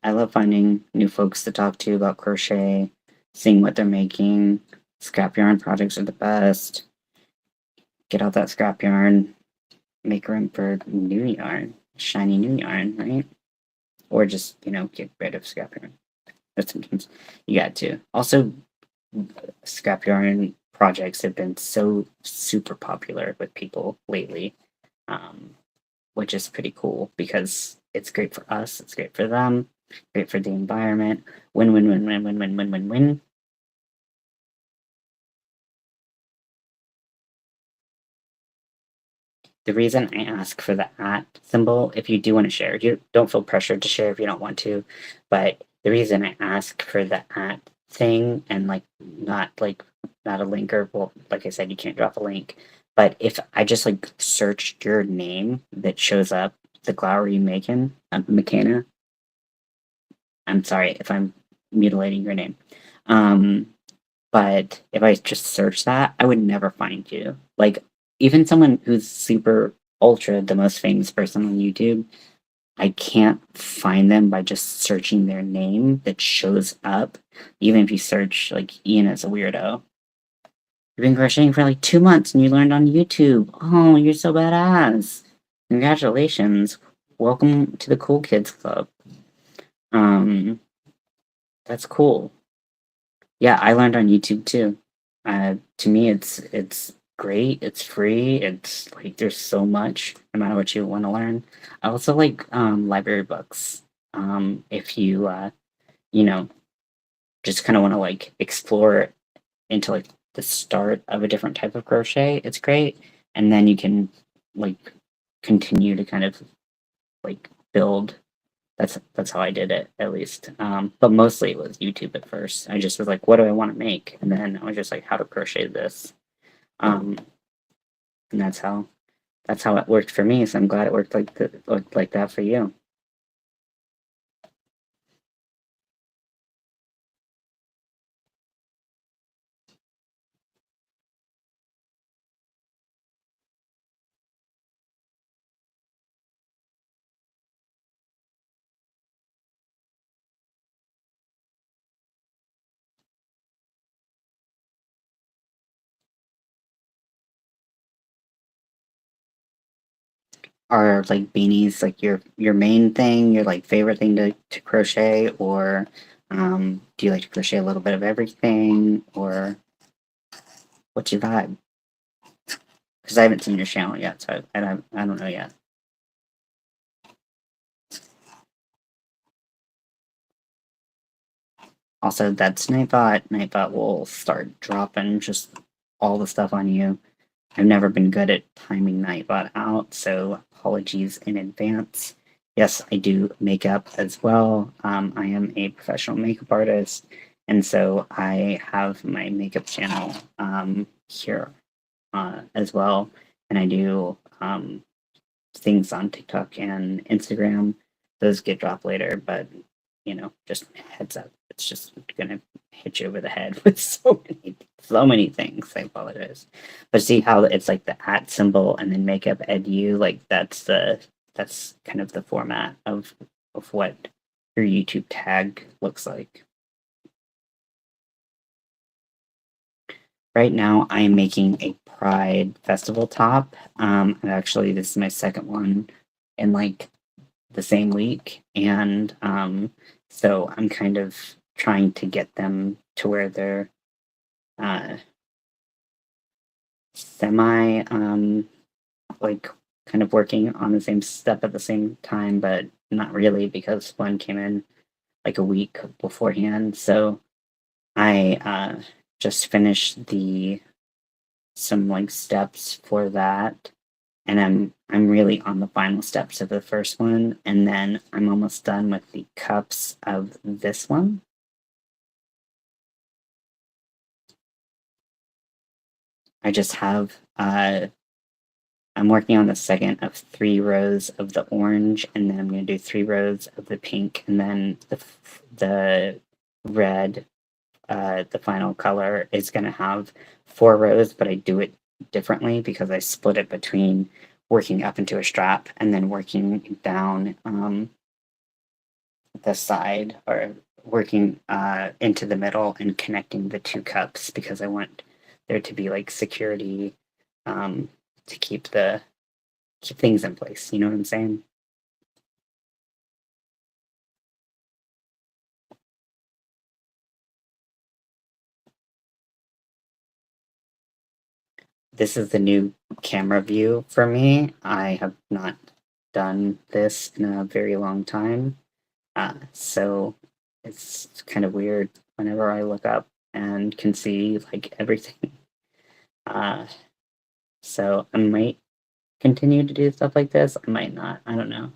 I love finding new folks to talk to about crochet, seeing what they're making. Scrap yarn projects are the best. Get out that scrap yarn, make room for new yarn, shiny new yarn, right? Or just, get rid of scrap yarn. But sometimes you got to. Also, scrap yarn projects have been so super popular with people lately, which is pretty cool because it's great for us, it's great for them, great for the environment. Win, win, win, win, win, win, win, win, win. The reason I ask for the @ symbol, if you do want to share, you don't feel pressured to share if you don't want to, but the reason I ask for the @ thing and not a link, or well, like I said, you can't drop a link, but if I just searched your name that shows up, the Glowery Macon, McKenna. I'm sorry if I'm mutilating your name. But if I just search that, I would never find you. Even someone who's super ultra the most famous person on YouTube, I can't find them by just searching their name that shows up. Even if you search Ian as a weirdo. You've been crocheting for 2 months and you learned on YouTube. Oh, you're so badass. Congratulations. Welcome to the Cool Kids Club. That's cool. Yeah, I learned on YouTube too. To me, it's great. It's free. It's there's so much, no matter what you want to learn. I also like library books. If you just kind of want to explore into the start of a different type of crochet, it's great. And then you can continue to kind of build. That's how I did it, at least. But mostly it was YouTube at first. I just was like, what do I want to make? And then I was just like, how to crochet this. And that's how it worked for me. So I'm glad it worked like that for you. Are beanies your main thing, your favorite thing to crochet, or do you like to crochet a little bit of everything, or what's your vibe? Because I haven't seen your channel yet, so I don't know yet. Also, that's Nightbot. Nightbot will start dropping just all the stuff on you. I've never been good at timing Nightbot out, so apologies in advance. Yes, I do makeup as well. I am a professional makeup artist, and so I have my makeup channel here as well, and I do things on TikTok and Instagram. Those get dropped later, but just heads up, it's just gonna hit you over the head with so many things. I apologize, but see how it's like the @ symbol and then makeup edu, like that's kind of the format of what your YouTube tag looks like. Right now, I'm making a Pride Festival top. And actually, this is my second one in like the same week, and so I'm kind of trying to get them to where they're semi like kind of working on the same step at the same time, but not really because one came in like a week beforehand. So I just finished some like steps for that, and I'm really on the final steps of the first one, and then I'm almost done with the cups of this one. I just have I'm working on the second of 3 rows of the orange, and then I'm going to do 3 rows of the pink, and then the red, the final color, is going to have 4 rows, but I do it differently because I split it between working up into a strap and then working down the side, or working into the middle and connecting the 2 cups, because I want there to be like security to keep things in place. You know what I'm saying? This is the new camera view for me. I have not done this in a very long time. So it's kind of weird whenever I look up and can see like everything. So I might continue to do stuff like this. I might not. I don't know.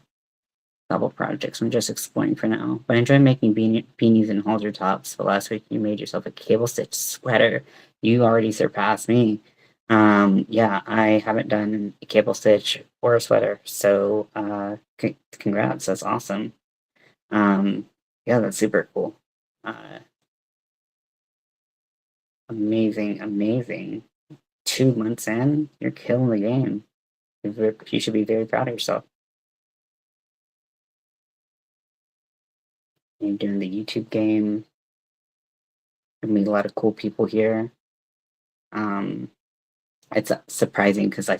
Couple projects I'm just exploring for now. But I enjoy making beanies and halter tops. So last week you made yourself a cable stitch sweater. You already surpassed me. Yeah, I haven't done a cable stitch or a sweater. So congrats. That's awesome. Yeah, that's super cool. Amazing, amazing. 2 months in, you're killing the game. You should be very proud of yourself. You're doing the YouTube game. You meet a lot of cool people here. It's surprising because I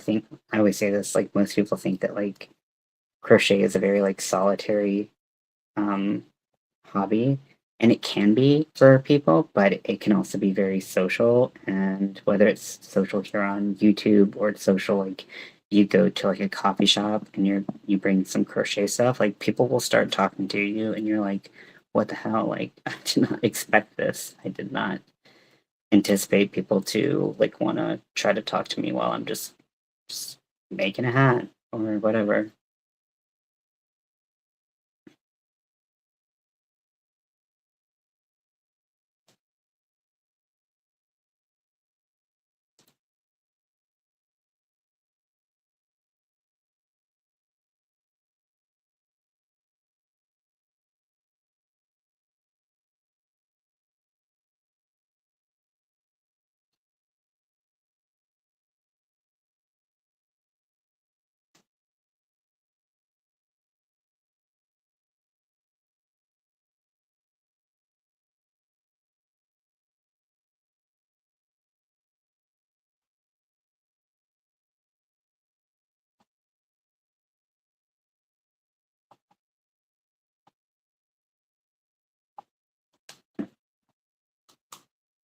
always say this, like most people think that like crochet is a very like solitary hobby, and it can be for people, but it can also be very social. And whether it's social here on YouTube or it's social like you go to like a coffee shop and you bring some crochet stuff, like people will start talking to you and you're like, what the hell? Like I did not expect this. I did not anticipate people to like want to try to talk to me while I'm just making a hat or whatever.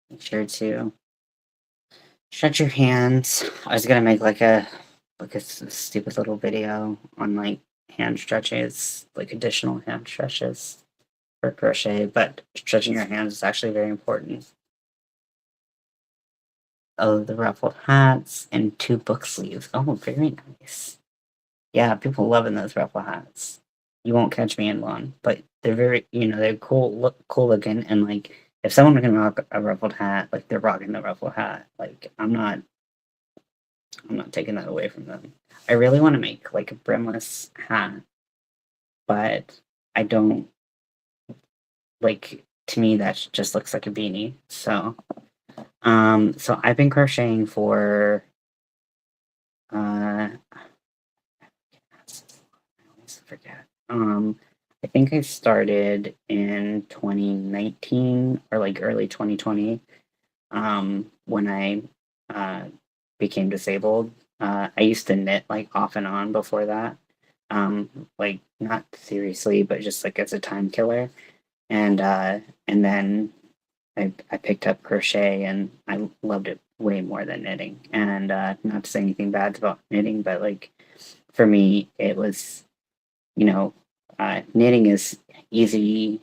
Make sure to stretch your hands. I was gonna make like a stupid little video on like hand stretches, like additional hand stretches for crochet, but stretching your hands is actually very important. Oh, the ruffled hats and 2 book sleeves. Oh, very nice. Yeah, people loving those ruffle hats. You won't catch me in one, but they're very, they're cool looking, and like if someone can rock a ruffled hat, like they're rocking the ruffled hat. Like I'm not taking that away from them. I really want to make like a brimless hat, but I don't like, to me that just looks like a beanie. So so I've been crocheting for I always forget. I think I started in 2019 or like early 2020, when I became disabled. I used to knit like off and on before that, like not seriously, but just like as a time killer. And then I picked up crochet and I loved it way more than knitting. And not to say anything bad about knitting, but like for me, it was, you know, knitting is easy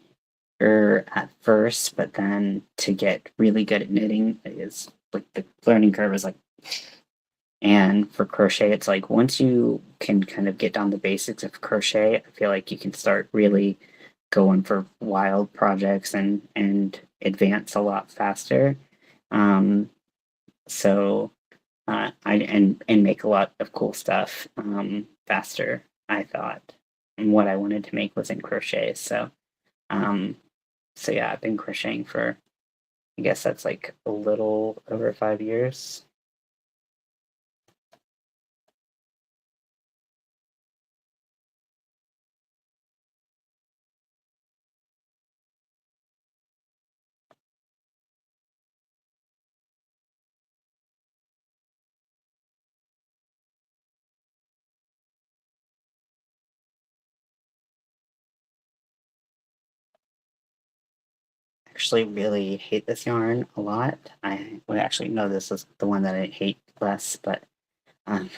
at first, but then to get really good at knitting is like the learning curve is like, and for crochet, it's like once you can kind of get down the basics of crochet, I feel like you can start really going for wild projects and advance a lot faster. Um, so and make a lot of cool stuff faster. I thought, and what I wanted to make was in crochet. Um, so yeah, I've been crocheting for, I guess that's like a little over 5 years. Actually really hate this yarn a lot. I would actually know this is the one that I hate less, but I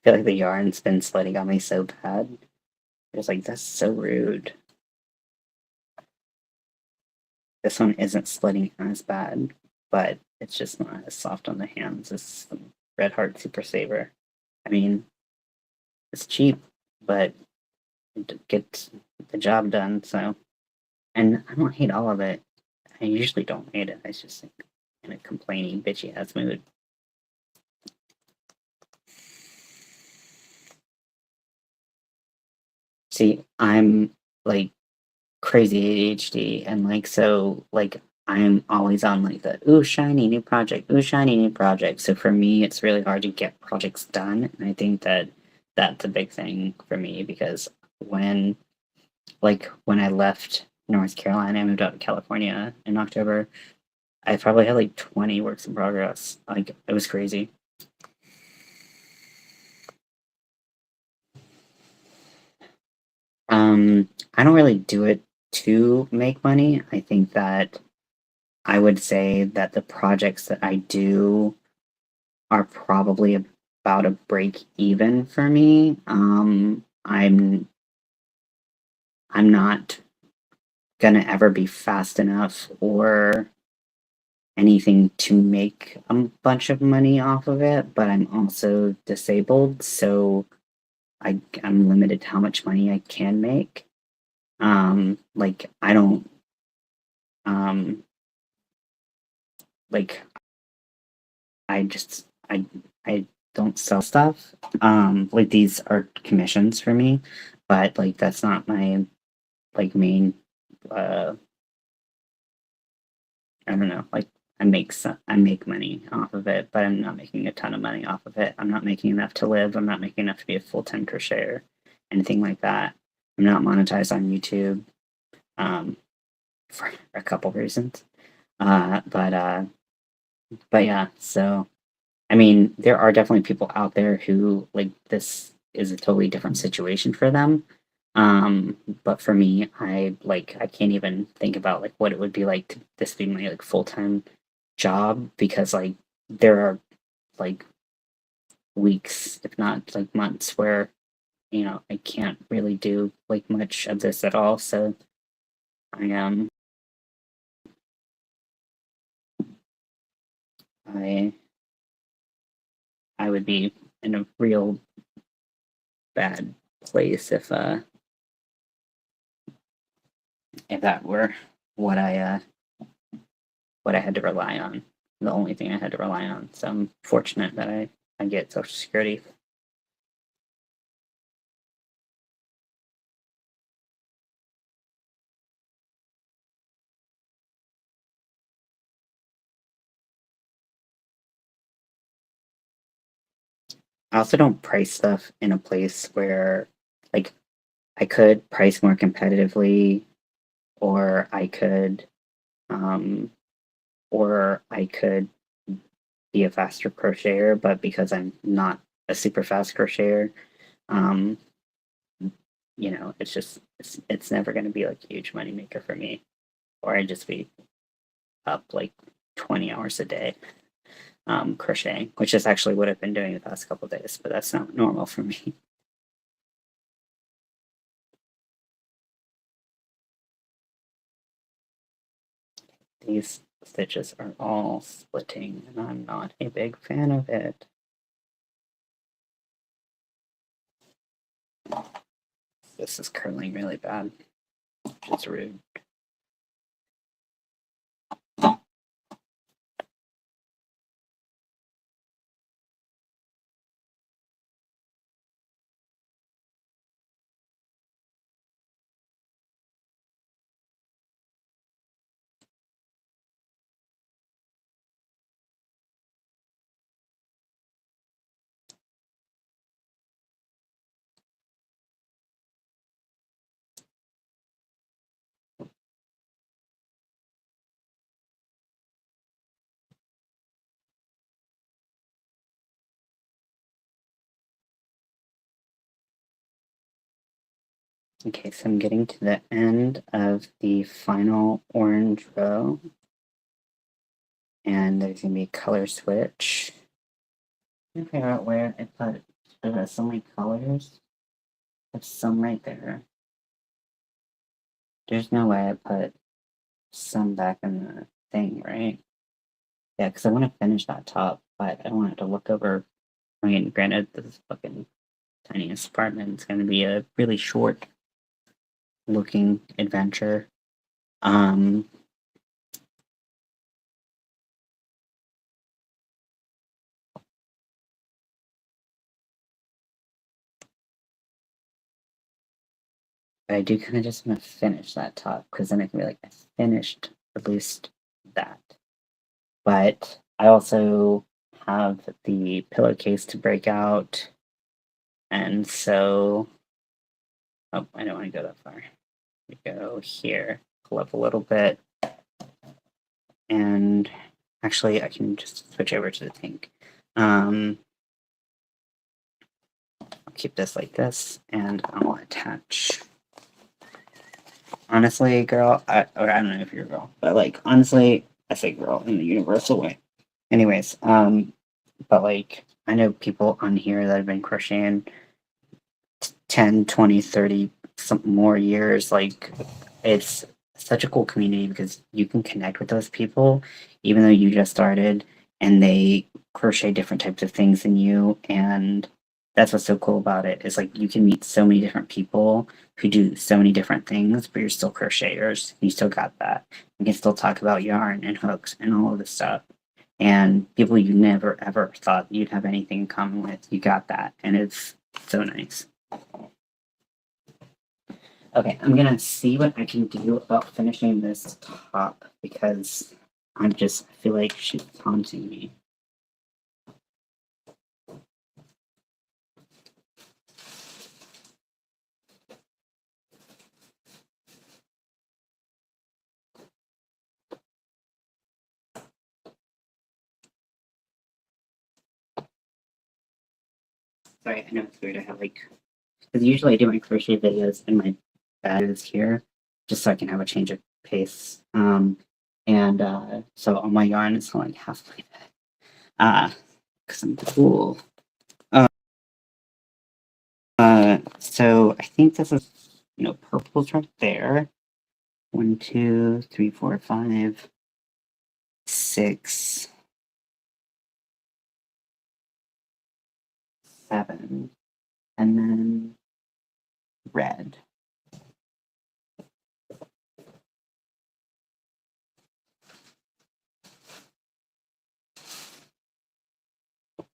feel like the yarn's been sliding on me so bad. It's like, that's so rude. This one isn't slitting as bad, but it's just not as soft on the hands as the Red Heart Super Saver. I mean, it's cheap, but it gets the job done, so. And I don't hate all of it. I usually don't hate it. I just like in a complaining, bitchy ass mood. See, I'm like crazy ADHD, and like so like I'm always on like the ooh shiny new project, ooh shiny new project. So for me, it's really hard to get projects done, and I think that that's a big thing for me because when when I left North Carolina, I moved out to California in October. I probably had like 20 works in progress. Like it was crazy. I don't really do it to make money. I think that I would say that the projects that I do are probably about a break even for me. I'm not gonna ever be fast enough or anything to make a bunch of money off of it, but I'm also disabled, so I'm limited to how much money I can make. Like I don't um like I just I don't sell stuff. Like these are commissions for me, but like that's not my like main uh I don't know, like I make money off of it, but I'm not making a ton of money off of it. I'm not making enough to live. I'm not making enough to be a full-time crocheter, anything like that. I'm not monetized on YouTube, um, for a couple reasons. Uh, but uh, but yeah, so I mean, there are definitely people out there who like this is a totally different situation for them. But for me, I can't even think about like what it would be like to this be my like full-time job because like there are like weeks, if not like months, where I can't really do like much of this at all. So I I I would be in a real bad place if that were what I had to rely on. The only thing I had to rely on. So I'm fortunate that I get Social Security. I also don't price stuff in a place where, like, I could price more competitively, or I could, um, or I could be a faster crocheter, but because I'm not a super fast crocheter, um, it's just it's never going to be like a huge money maker for me, or I'd just be up like 20 hours a day crocheting, which is actually what I've been doing the past couple of days, but that's not normal for me. These stitches are all splitting, and I'm not a big fan of it. This is curling really bad, which is rude. Okay, so I'm getting to the end of the final orange row, and there's going to be a color switch. I'm trying to figure out where I put so many colors. There's some right there. There's no way I put some back in the thing, right? Yeah, because I want to finish that top, but I don't want it to look over. I mean, granted, this is fucking tiniest apartment. It's going to be a really short looking adventure. But I do kind of just want to finish that top because then I can be like, I finished at least that. But I also have the pillowcase to break out. And so, oh, I don't want to go that far. We go here, pull up a little bit. And actually, I can just switch over to the pink. I'll keep this like this, and I'll attach. Honestly, girl, I don't know if you're a girl, but like, honestly, I say girl in the universal way. Anyways, but like, I know people on here that have been crocheting 10, 20, 30 some more years. Like, it's such a cool community because you can connect with those people, even though you just started, and they crochet different types of things than you. And that's what's so cool about it is like you can meet so many different people who do so many different things, but you're still crocheters. You still got that. You can still talk about yarn and hooks and all of this stuff. And people you never ever thought you'd have anything in common with, you got that. And it's so nice. Okay, I'm gonna see what I can do about finishing this top because I feel like she's taunting me. Sorry, I know it's weird. I have like, because usually I do my crochet videos in my bed is here, just so I can have a change of pace. So all my yarn is like half my bed. Because I'm cool. So I think this is, purple's right there. 1, 2, 3, 4, 5, 6, 7, and then red.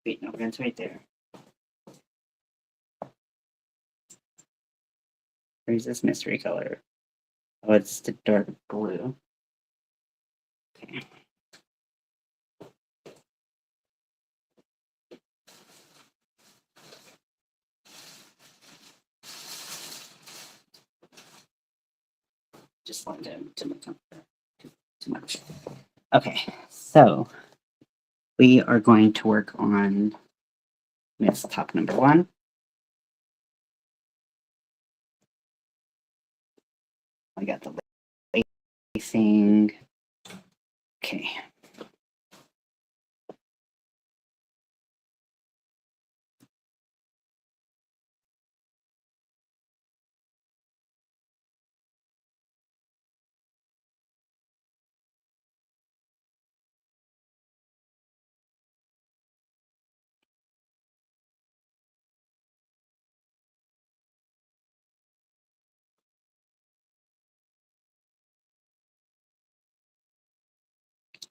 Wait, no, red's right there. Where's this mystery color? Oh, it's the dark blue. Okay. slide down too much. Okay, so we are going to work on this top number 1. I got the lacing. Okay.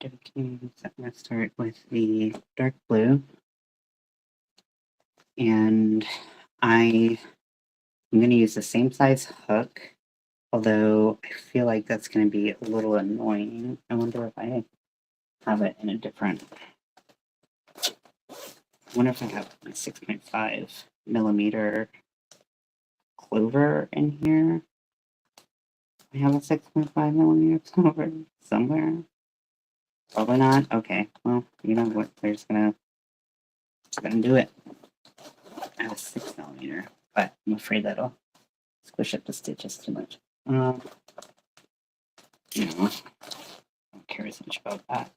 So I'm going to start with the dark blue, and I'm going to use the same size hook, although I feel like that's going to be a little annoying. I wonder if I have it in a different, I wonder if I have my 6.5 millimeter clover in here. I have a 6.5 millimeter clover somewhere. Probably not. Okay, well, you know what? We're just gonna do it. I have a 6 millimeter, but I'm afraid that'll squish up the stitches too much. No, I don't care as much about that.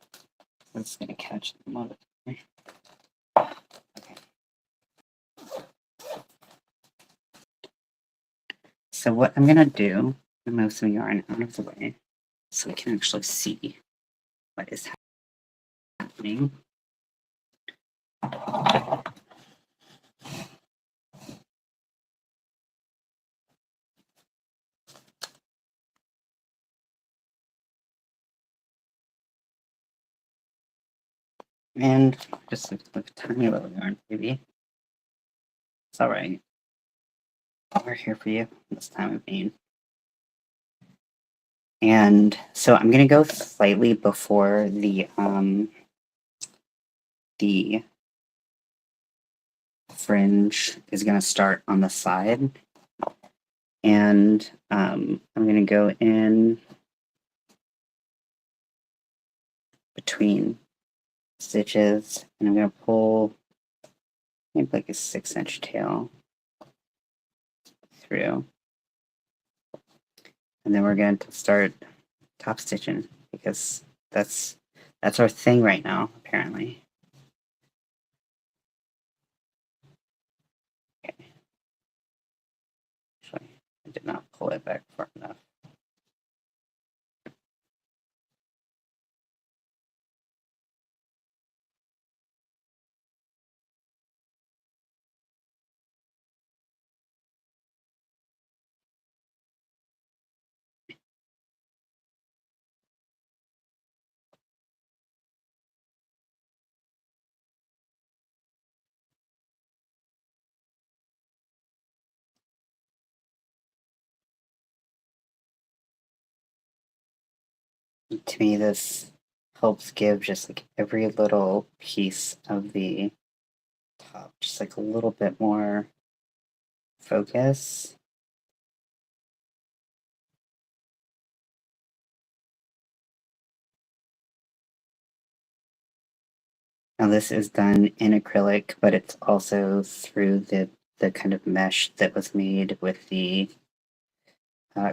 It's gonna catch the motor. Okay. So what I'm gonna do, I'm gonna move some yarn out of the way so we can actually see what is happening. And just with a tiny little yarn, maybe. It's alright. We're here for you this time of need. And so I'm gonna go slightly before the fringe is gonna start on the side. And I'm gonna go in between stitches, and I'm gonna pull maybe like a 6-inch tail through, and then we're going to start top stitching because that's our thing right now, apparently. Okay. Actually, I did not pull it back far enough. To me, this helps give just like every little piece of the top just like a little bit more focus. Now this is done in acrylic, but it's also through the kind of mesh that was made with the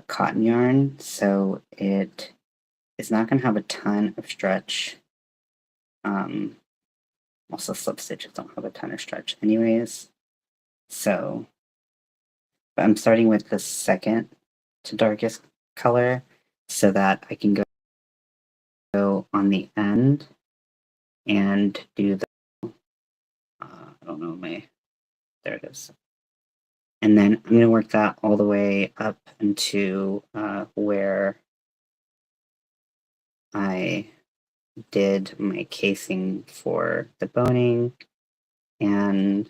cotton yarn, so it is not going to have a ton of stretch. Also, slip stitches don't have a ton of stretch anyways. So, but I'm starting with the second to darkest color so that I can go on the end and do the, I don't know, there it is. And then I'm going to work that all the way up into where I did my casing for the boning, and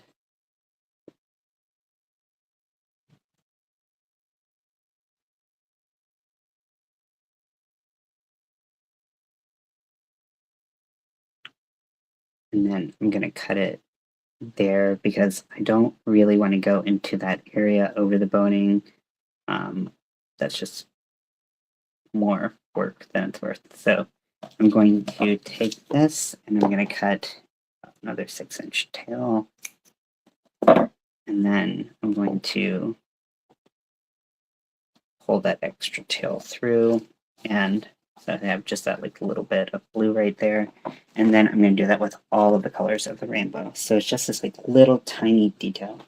then I'm going to cut it there because I don't really want to go into that area over the boning. That's just more work than it's worth. So I'm going to take this and I'm going to cut another 6-inch tail. And then I'm going to pull that extra tail through, and so I have just that like little bit of blue right there. And then I'm going to do that with all of the colors of the rainbow. So it's just this like little tiny detail.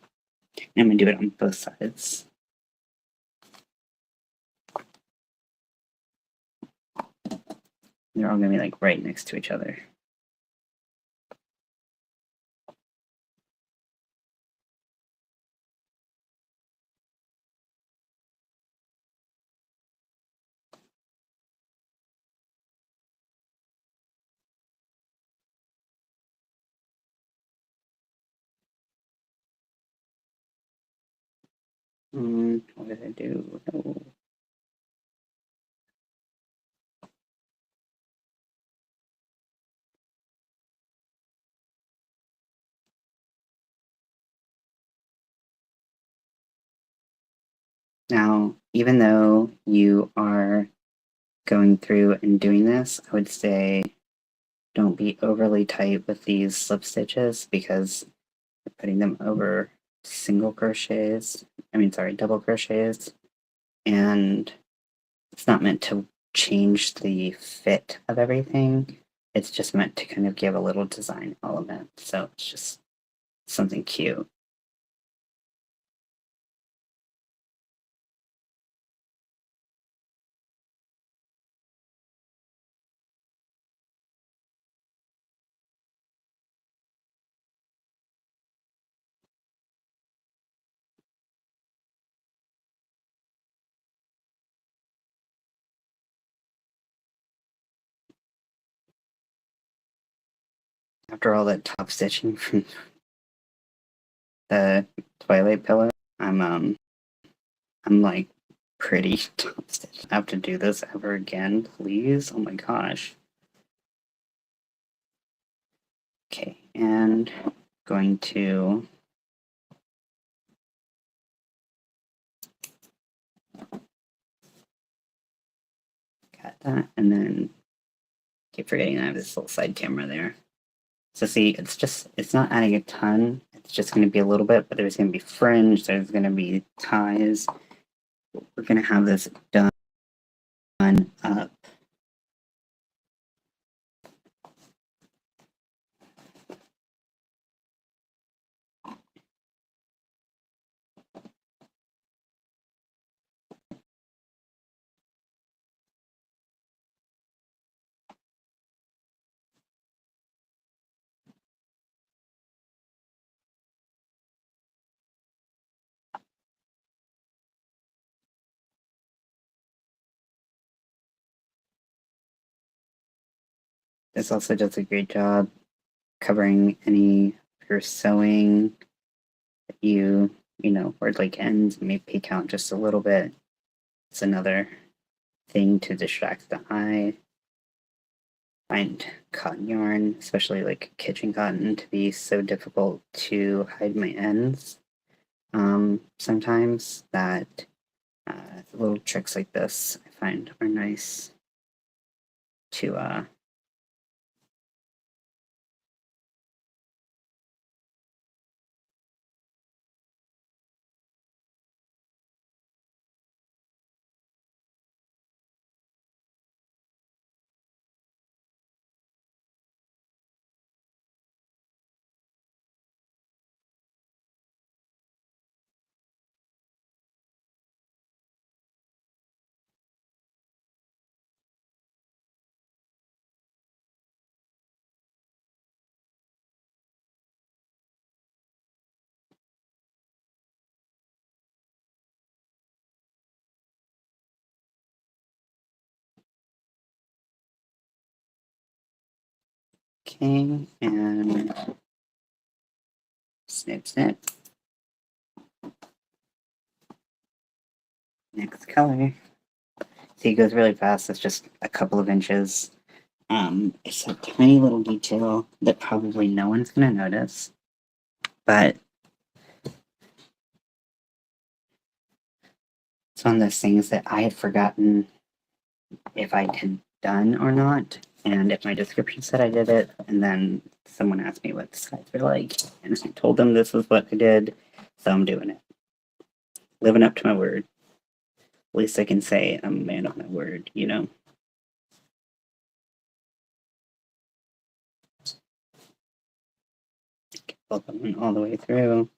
And I'm going to do it on both sides. They're all going to be like right next to each other. What did I do? Oh. Now, even though you are going through and doing this, I would say don't be overly tight with these slip stitches because you're putting them over double crochets, and it's not meant to change the fit of everything. It's just meant to kind of give a little design element. So it's just something cute. After all that top stitching from the Twilight pillow, I'm like pretty top stitched. I have to do this ever again, please. Oh my gosh. Okay, and going to cut that, and then keep forgetting I have this little side camera there. So see, it's not adding a ton. It's just going to be a little bit, but there's going to be fringe. There's going to be ties. We're going to have this done up. This also does a great job covering any of your sewing that you know, where it like ends, may peek out just a little bit. It's another thing to distract the eye. Find cotton yarn, especially like kitchen cotton, to be so difficult to hide my ends. Sometimes that little tricks like this I find are nice to okay, and snip snip. Next color. See, it goes really fast. It's just a couple of inches. It's a tiny little detail that probably no one's gonna notice, but it's one of those things that I had forgotten if I had done or not, and if my description said I did it, and then someone asked me what the sides were like, and I told them this was what I did, so I'm doing it. Living up to my word. At least I can say I'm a man of my word, you know? All the way through.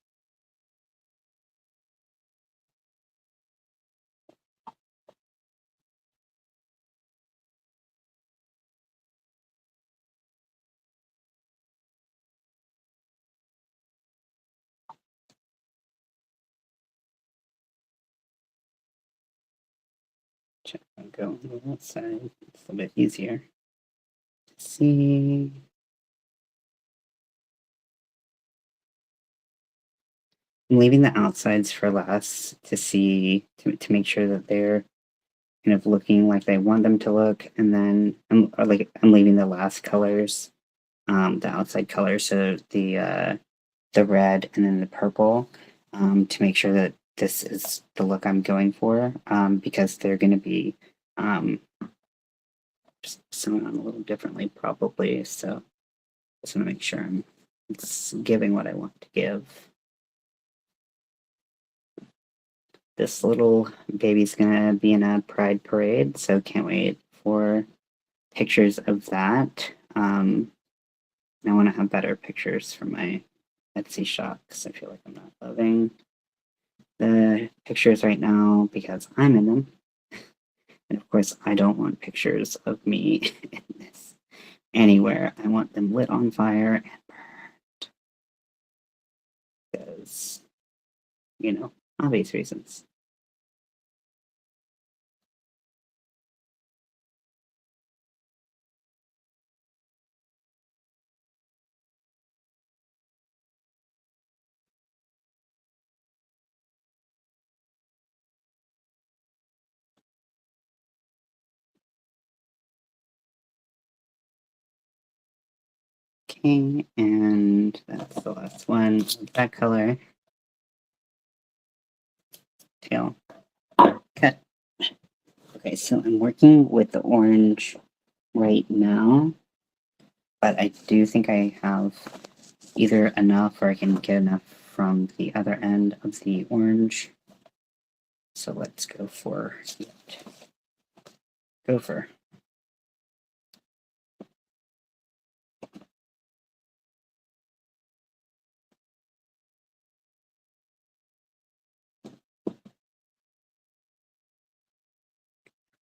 Go on the left side. It's a little bit easier to see. I'm leaving the outsides for last to see, to make sure that they're kind of looking like they want them to look. And then I'm leaving the last colors, the outside colors, so the red and then the purple, to make sure that this is the look I'm going for, because they're going to be just sewn on a little differently probably. So just want to make sure I'm giving what I want to give. This little baby's gonna be in a pride parade, so can't wait for pictures of that. I want to have better pictures for my Etsy shop because I feel like I'm not loving the pictures right now because I'm in them. And of course, I don't want pictures of me in this anywhere. I want them lit on fire and burned. Because, you know, obvious reasons. Okay, and that's the last one with that color. Tail. Cut. Okay, so I'm working with the orange right now, but I do think I have either enough or I can get enough from the other end of the orange. So let's go for it. Gopher.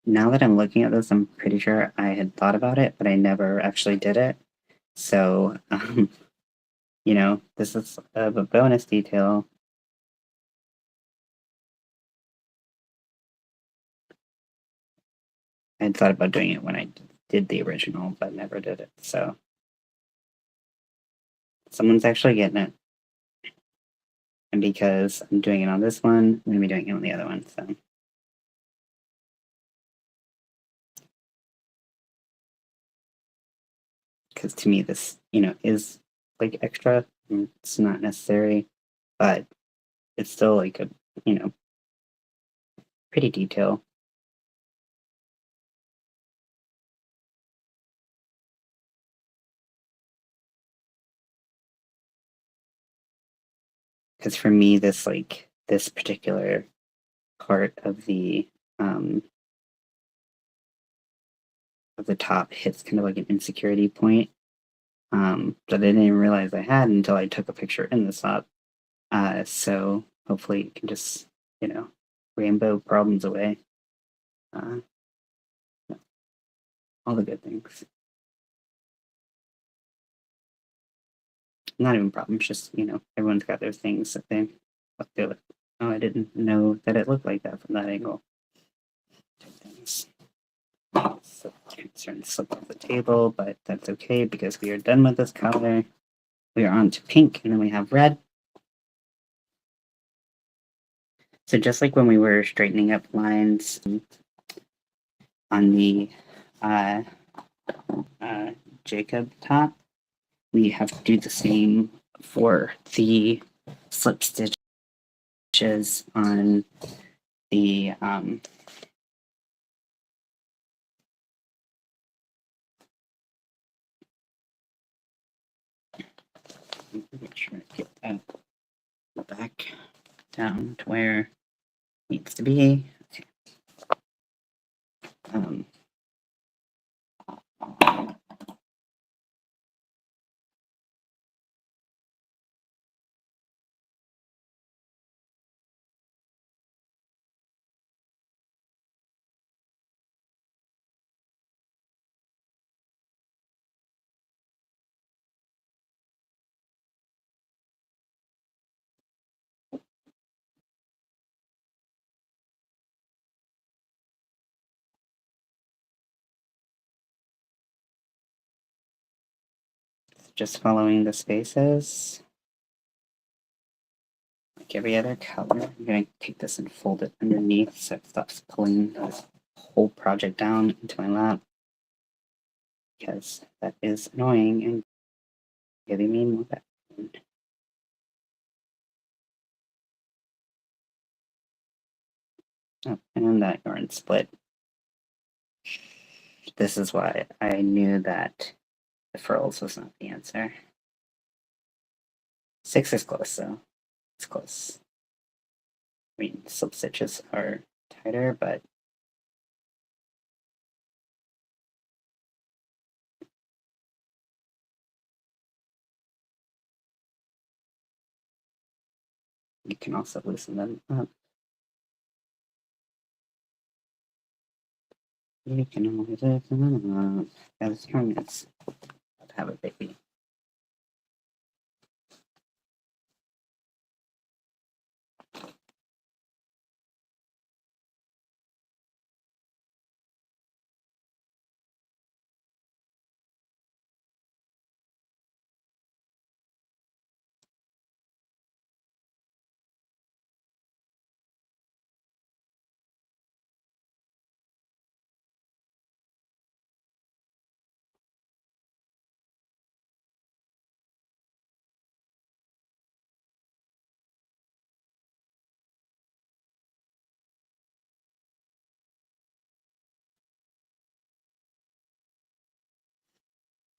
Now that I'm looking at this, I'm pretty sure I had thought about it, but I never actually did it. So, you know, this is a bonus detail. I had thought about doing it when I did the original, but never did it. So, someone's actually getting it. And because I'm doing it on this one, I'm going to be doing it on the other one. So, because to me, this, you know, is like extra. It's not necessary, but it's still like a, you know, pretty detail. Because for me, this particular part of the top hits kind of like an insecurity point that I didn't even realize I had until I took a picture in the shop. So hopefully it can just, you know, rainbow problems away. All the good things. Not even problems, just, you know, everyone's got their things that they do it. Oh, I didn't know that it looked like that from that angle. Things. So starting to slip off the table, but that's okay because we are done with this color. We are on to pink, and then we have red. So just like when we were straightening up lines on the Jacob top, we have to do the same for the slip stitches on the Make sure I get that back down to where it needs to be. Okay. Just following the spaces. Like every other color, I'm going to take this and fold it underneath so it stops pulling the whole project down into my lap. Because that is annoying and giving me more background. Oh, and that yarn split. This is why I knew that the furls was not the answer. 6 is close, though. It's close. I mean, slip stitches are tighter, but you can also loosen them up. You can always loosen them up. As long as have a baby.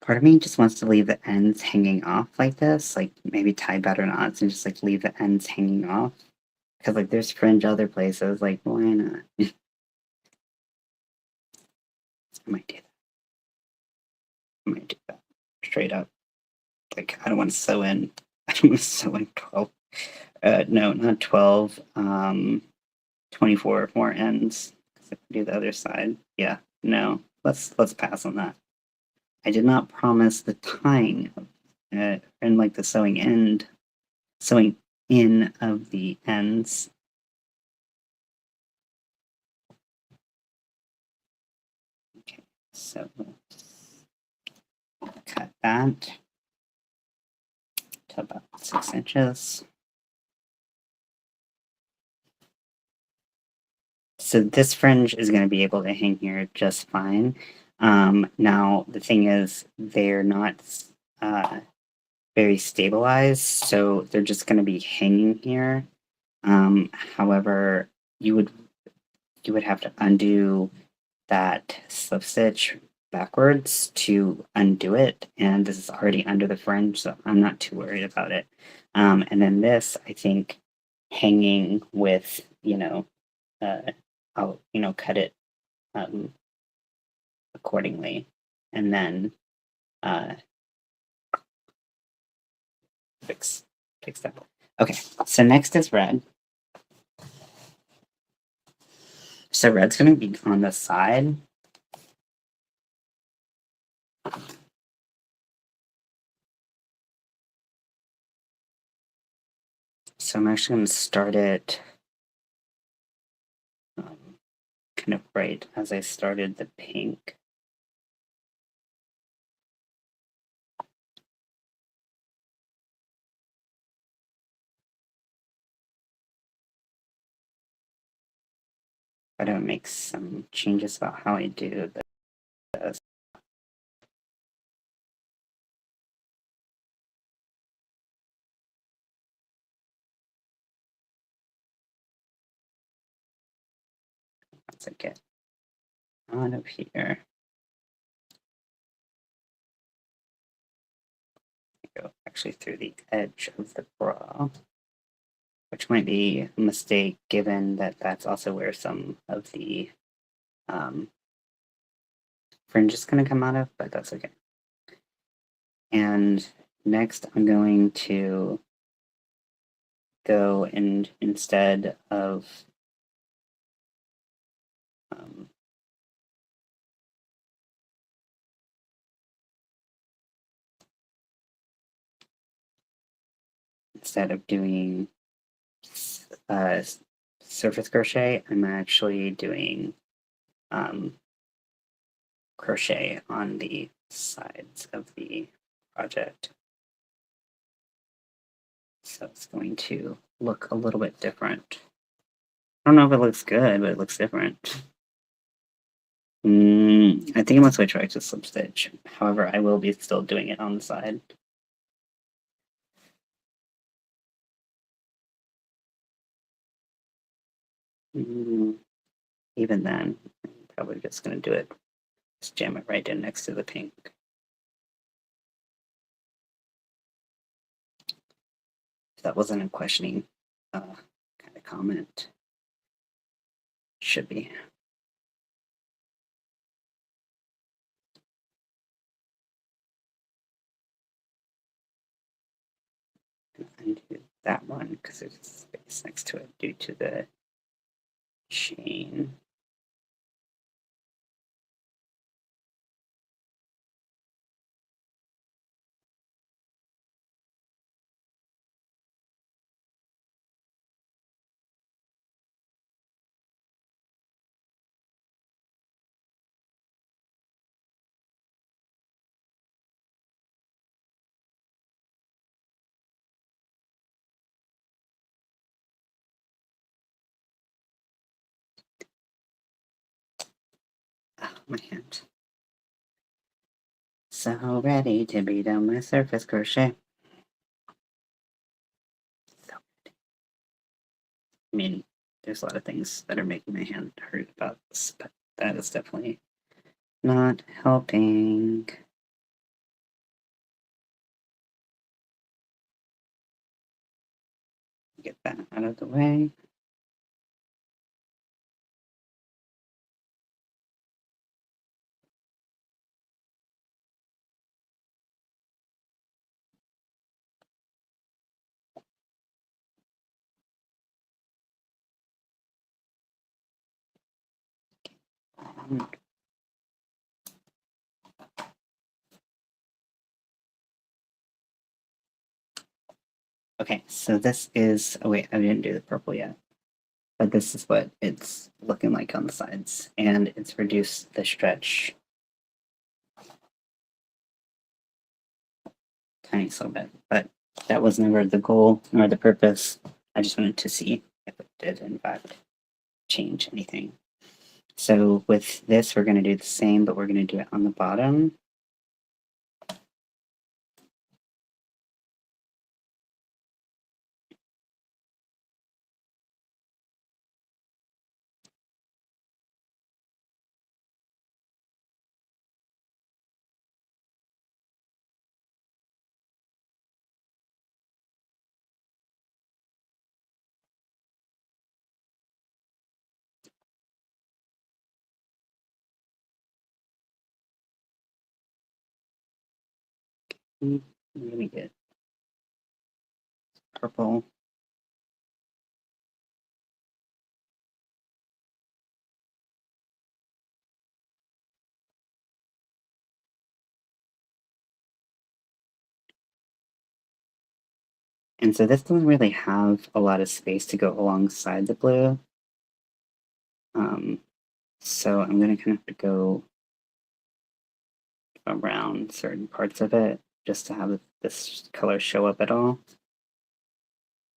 Part of me just wants to leave the ends hanging off like this, like maybe tie better knots and just like leave the ends hanging off. Because like there's fringe other places, like why not? I might do that. I might do that straight up. Like I don't want to sew in. I don't want to sew in 12. No, not 12. 24 more ends. If I do the other side, yeah, no. Let's pass on that. I did not promise the tying and like the sewing in of the ends. Okay, so cut that to about 6 inches. So this fringe is going to be able to hang here just fine. Now the thing is, they're not very stabilized, so they're just going to be hanging here. However, you would have to undo that slip stitch backwards to undo it, and this is already under the fringe, so I'm not too worried about it. And then this, I think, hanging with, I'll cut it accordingly, and then fix that. Okay, so next is red. So red's going to be on the side. So I'm actually going to start it kind of right as I started the pink. I don't make some changes about how I do this. Once I get out of here, go back actually through the edge of the bra, which might be a mistake given that that's also where some of the fringe is going to come out of, but that's okay. And next I'm going to go and instead of doing surface crochet, I'm actually doing crochet on the sides of the project. So it's going to look a little bit different. I don't know if it looks good, but it looks different. I think I'm going to switch back to slip stitch. However, I will be still doing it on the side. Even then, I'm probably just going to do it. Just jam it right in next to the pink. If that wasn't a questioning kind of comment. Should be. Undo that one because there's space next to it due to the chain. My hand. So ready to be done with surface crochet. So ready. I mean, there's a lot of things that are making my hand hurt about this, but that is definitely not helping. Get that out of the way. Okay, so this is, oh wait, I didn't do the purple yet, but this is what it's looking like on the sides, and it's reduced the stretch tiny little bit, but that was never the goal nor the purpose. I just wanted to see if it did in fact change anything. So with this, we're going to do the same, but we're going to do it on the bottom. Really good. Purple. And so this doesn't really have a lot of space to go alongside the blue. So I'm going to kind of have to go around certain parts of it just to have this color show up at all.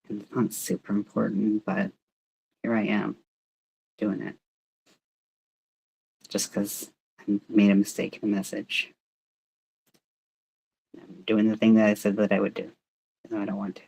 And it's not super important, but here I am doing it. Just because I made a mistake in the message. I'm doing the thing that I said that I would do. No, I don't want to.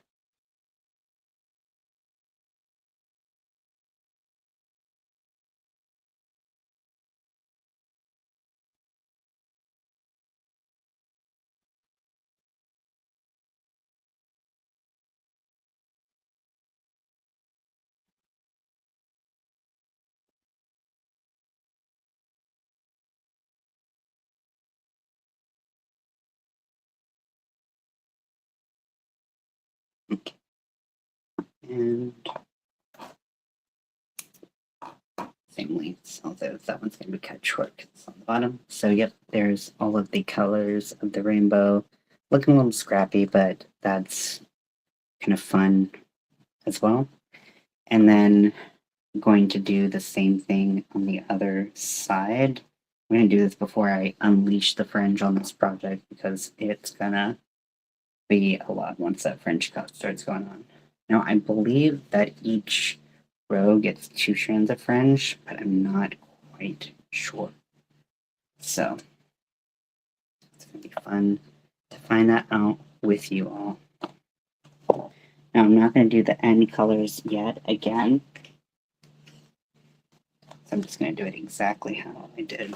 And same lengths, although that one's going to be cut short because it's on the bottom. So yep, there's all of the colors of the rainbow. Looking a little scrappy, but that's kind of fun as well. And then I'm going to do the same thing on the other side. I'm going to do this before I unleash the fringe on this project because it's going to be a lot once that fringe cut starts going on. Now, I believe that each row gets 2 strands of fringe, but I'm not quite sure. So, it's going to be fun to find that out with you all. Now, I'm not going to do the end colors yet again. So I'm just going to do it exactly how I did.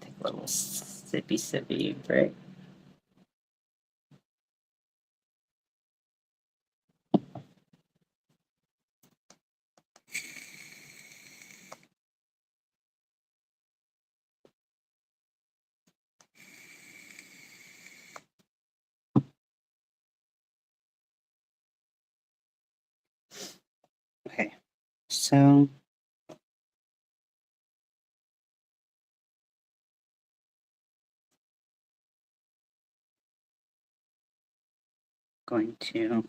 Take a little sippy break. Okay, so going to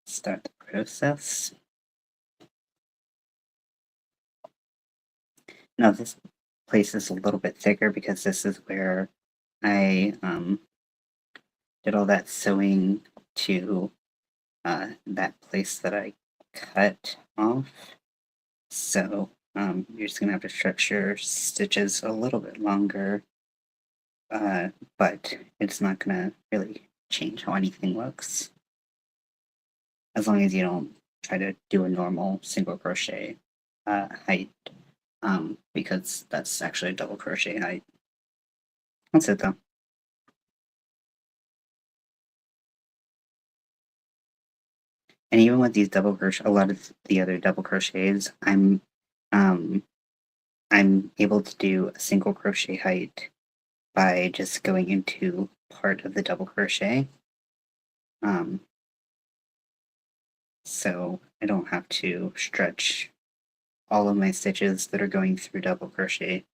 start the process. Now this place is a little bit thicker because this is where I did all that sewing to that place that I cut off. So you're just gonna have to stretch your stitches a little bit longer, but it's not gonna really change how anything looks. As long as you don't try to do a normal single crochet height, because that's actually a double crochet height. That's it though. And even with these double crochet, a lot of the other double crochets, I'm able to do a single crochet height by just going into part of the double crochet. So I don't have to stretch all of my stitches that are going through double crochet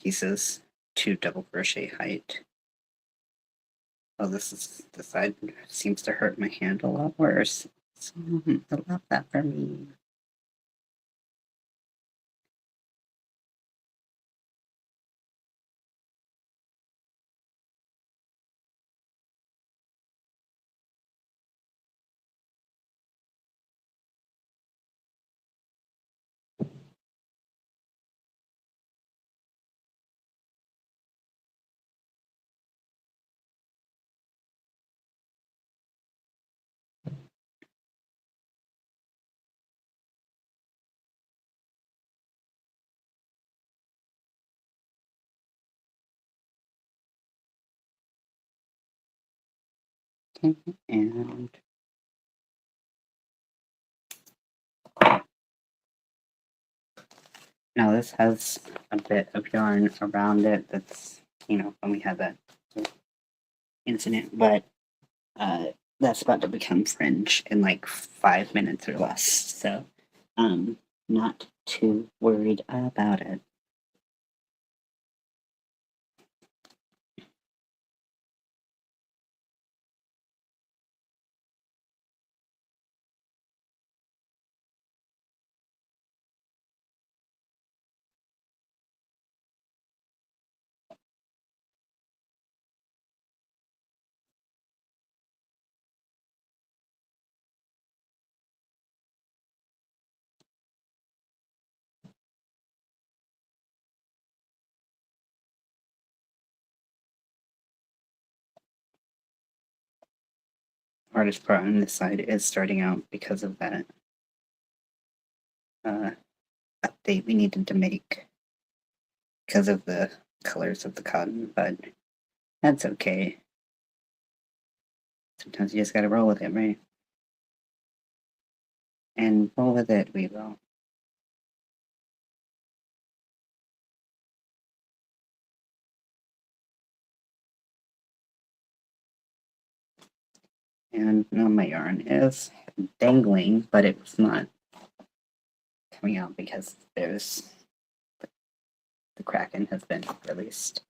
pieces to double crochet height. Oh, this side seems to hurt my hand a lot worse. So I love that for me. Okay, and now this has a bit of yarn around it that's, when we had that incident, but that's about to become fringe in like 5 minutes or less. So, not too worried about it. Hardest part on this side is starting out because of that update we needed to make because of the colors of the cotton, but that's okay. Sometimes you just gotta roll with it, right? and roll with it we will. And now my yarn is dangling, but it's not coming out because there's the Kraken has been released.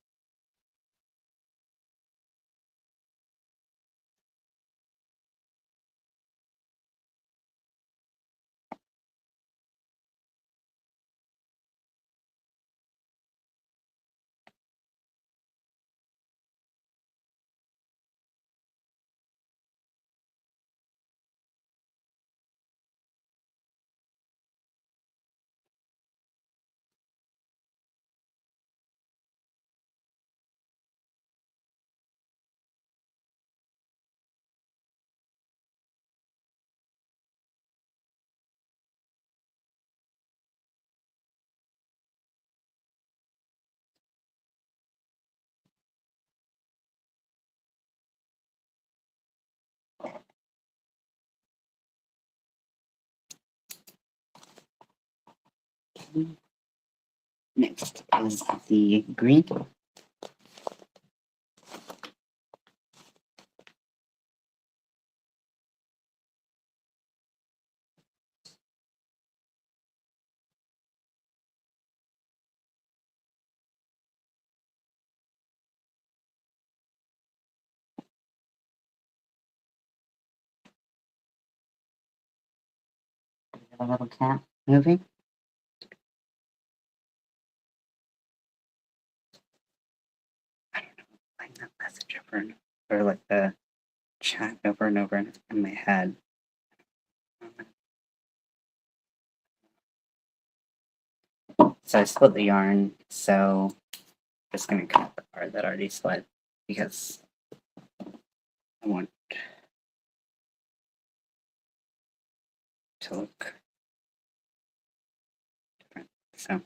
Next is the green. A little cat moving. I don't know, playing that message over and over, like the chat over and over in my head. So I split the yarn, so I'm just gonna cut the part that already split because I want to look different. So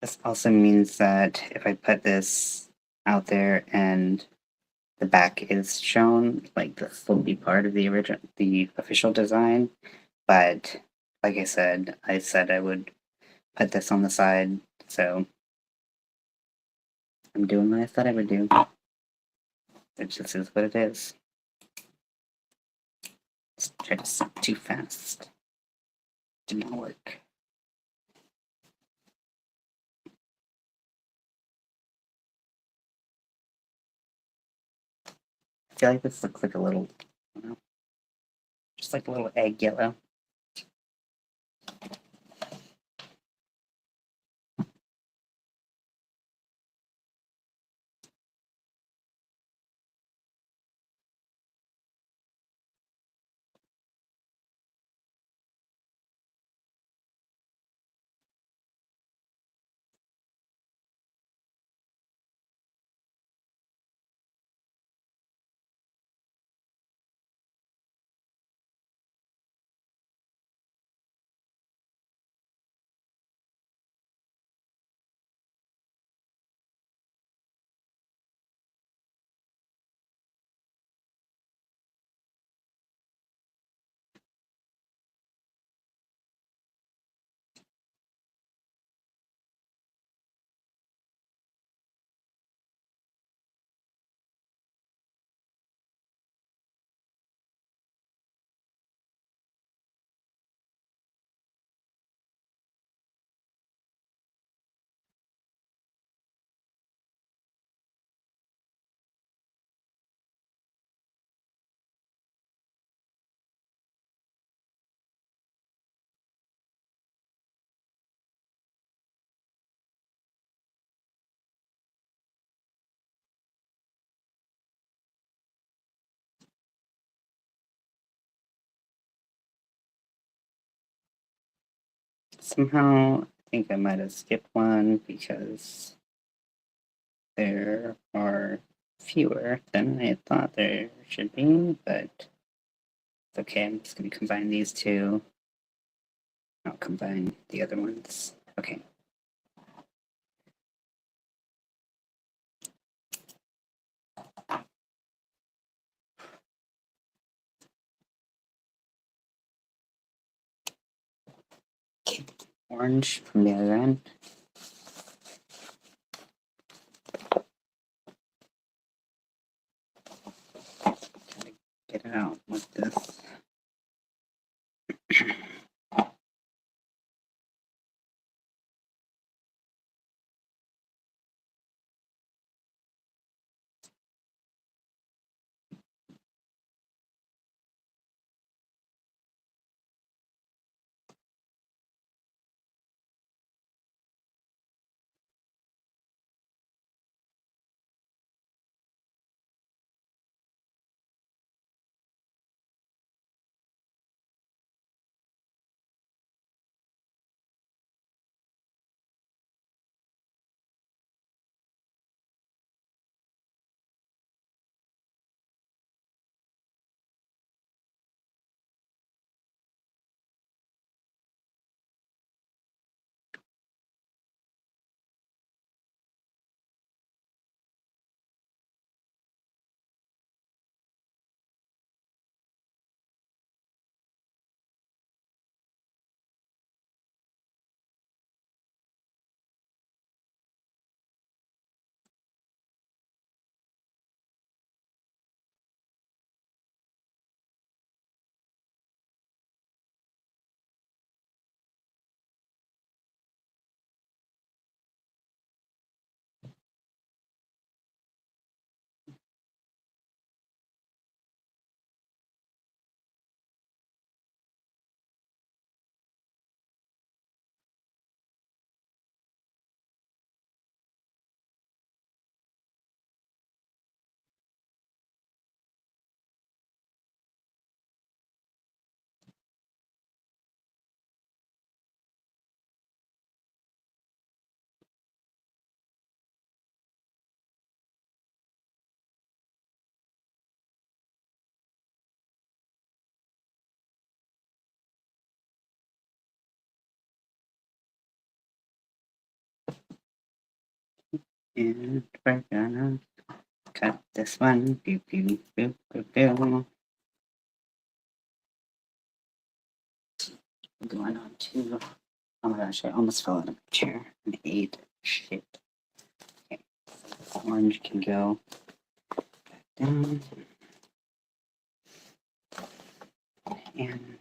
this also means that if I put this out there and the back is shown, like this will be part of the official design. But like I said I would put this on the side, so I'm doing what I thought I would do. It just is what it is. Tried to step too fast. Did not work. I feel like this looks like a little, I don't know, just like a little egg yellow. somehow I think I might have skipped one because there are fewer than I thought there should be, but it's okay. I'm just going to combine these two. I'll combine the other ones. Okay. Okay. Orange from the other end. Get it out with this. And we're gonna cut this one. Boop, boop, boop, boop, boop. Going on to. Oh my gosh, I almost fell out of the chair and ate shit. Okay. Orange can go back down. And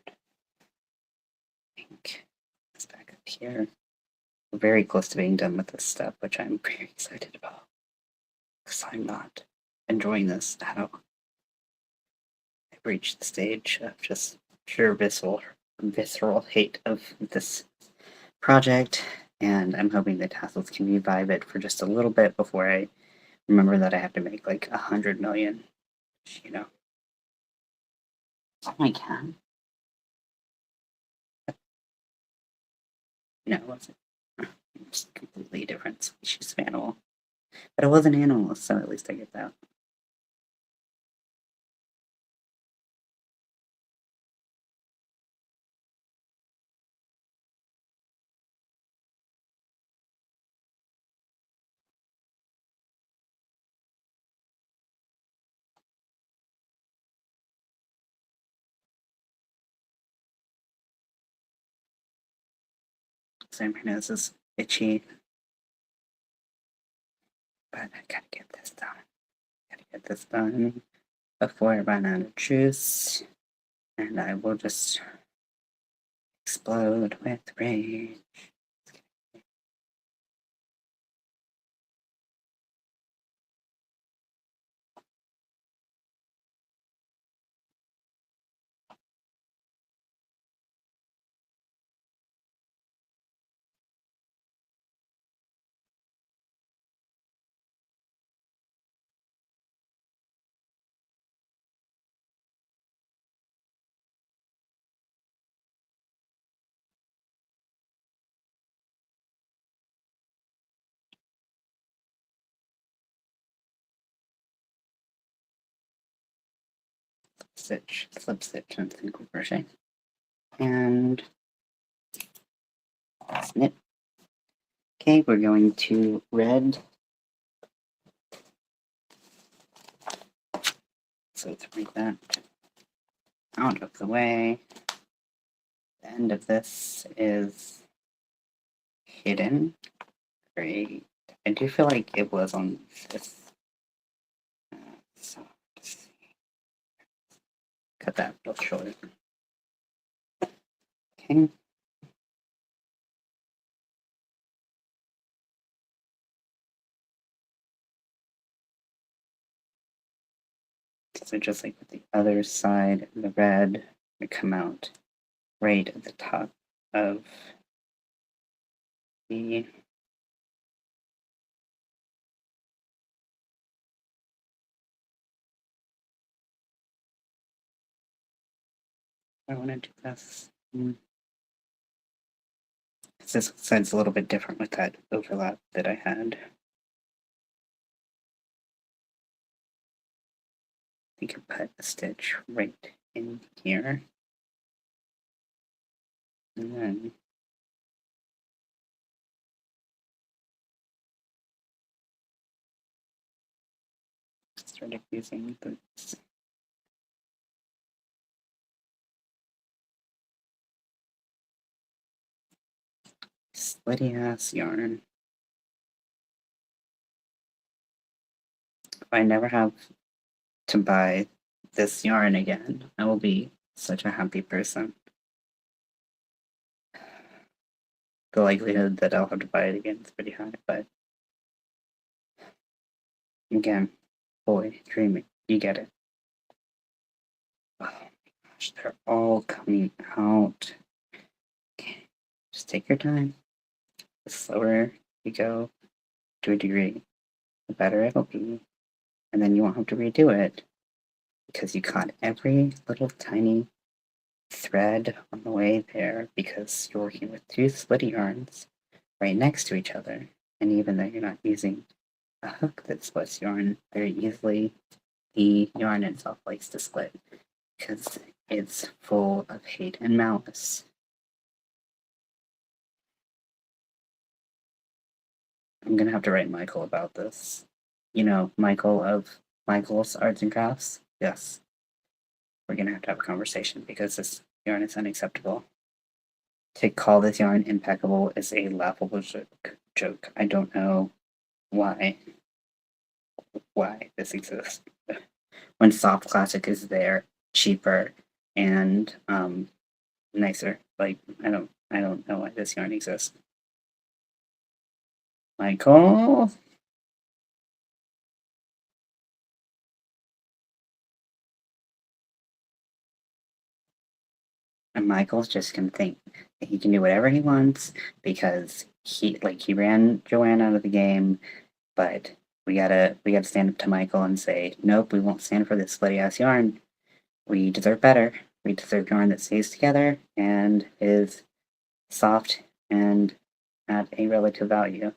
pink is back up here. We're very close to being done with this step, which I'm very excited about. Because I'm not enjoying this at all. I've reached the stage of just pure visceral hate of this project, and I'm hoping the tassels can revive it for just a little bit before I remember that I have to make like 100 million, you know. Oh, I can. No, it wasn't. It's a completely different species of animal. But it was an animal, so at least I get that. So my nose is itchy. But I gotta get this done. Gotta get this done before I run out of juice. And I will just explode with rage. stitch, slip stitch, and single crochet. And snip. Okay, we're going to red. So let's bring that out of the way. The end of this is hidden. Great. I do feel like it was on this. So let's see. Cut that real short. Okay. So just like with the other side, the red would come out right at the top of the I want to do this. This side's a little bit different with that overlap that I had. You can put a stitch right in here. And then started using this. Slitty ass yarn. If I never have to buy this yarn again, I will be such a happy person. The likelihood that I'll have to buy it again is pretty high, but again, boy, dreaming, you get it. Oh my gosh, they're all coming out. Okay. Just take your time. The slower you go to a degree, the better it'll be. And then you won't have to redo it because you caught every little tiny thread on the way there because you're working with two splitty yarns right next to each other. And even though you're not using a hook that splits yarn very easily, the yarn itself likes to split because it's full of hate and malice. I'm gonna have to write Michael about this. You know, Michael of Michael's Arts and Crafts? Yes. We're gonna have to have a conversation because this yarn is unacceptable. To call this yarn impeccable is a laughable joke. I don't know why this exists. When Soft Classic is there, cheaper and nicer. Like I don't know why this yarn exists. Michael? And Michael's just gonna think that he can do whatever he wants because he ran Joanne out of the game, but we gotta stand up to Michael and say, nope, we won't stand for this slutty ass yarn. We deserve better. We deserve yarn that stays together and is soft and at a relative value.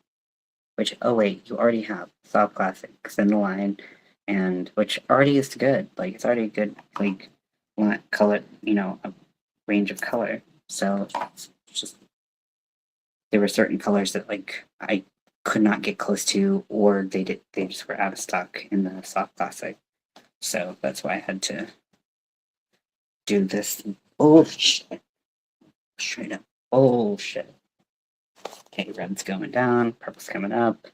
Which, oh wait, you already have Soft Classics in the line, and which already is good. Like it's already a good like color, a range of color. So it's just there were certain colors that like I could not get close to, or they just were out of stock in the Soft Classic. So that's why I had to do this bullshit. Straight up bullshit. Okay, red's going down, purple's coming up.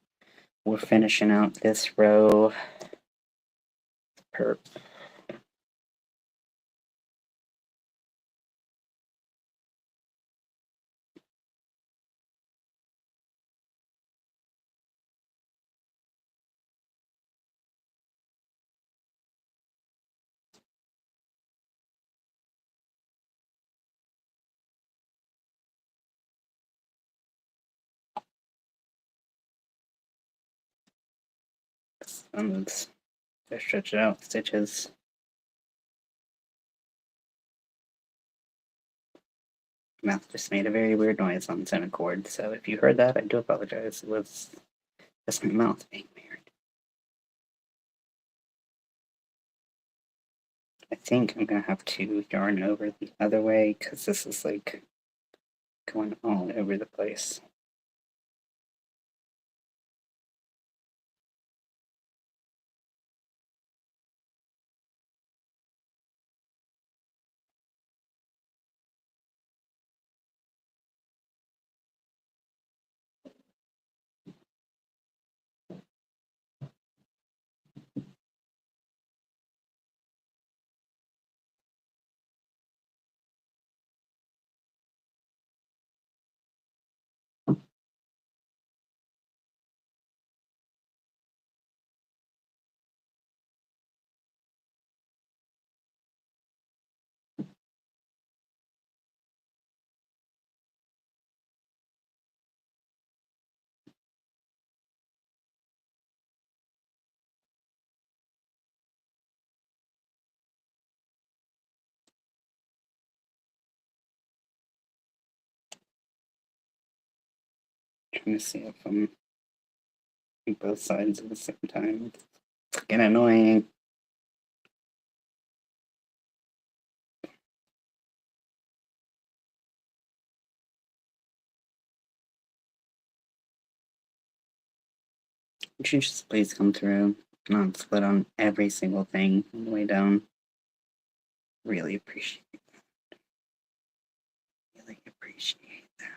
We're finishing out this row. Perp. Let's stretch it out, stitches. Mouth just made a very weird noise on its own accord, so if you heard that, I do apologize. It was just my mouth being weird. I think I'm gonna have to yarn over the other way because this is like going all over the place. Trying to see if I'm on both sides at the same time. It's getting annoying. Would you just please come through? Not split on every single thing on the way down. Really appreciate that. Really appreciate that.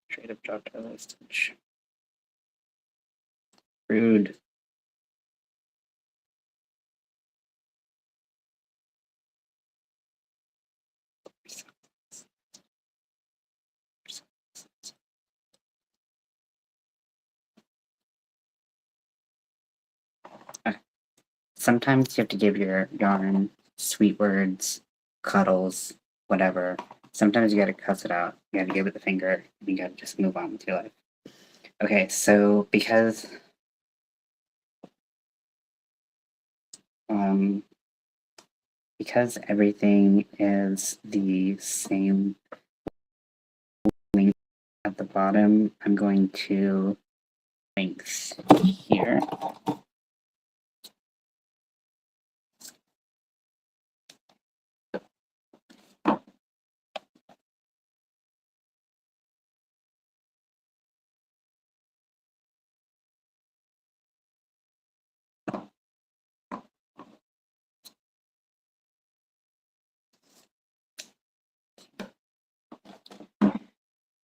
Straight up dropped out of stitch. Rude. Sometimes you have to give your yarn sweet words, cuddles, whatever. Sometimes you gotta cuss it out. You gotta give it the finger. You gotta just move on with your life. Okay, so because everything is the same length at the bottom, I'm going to length here.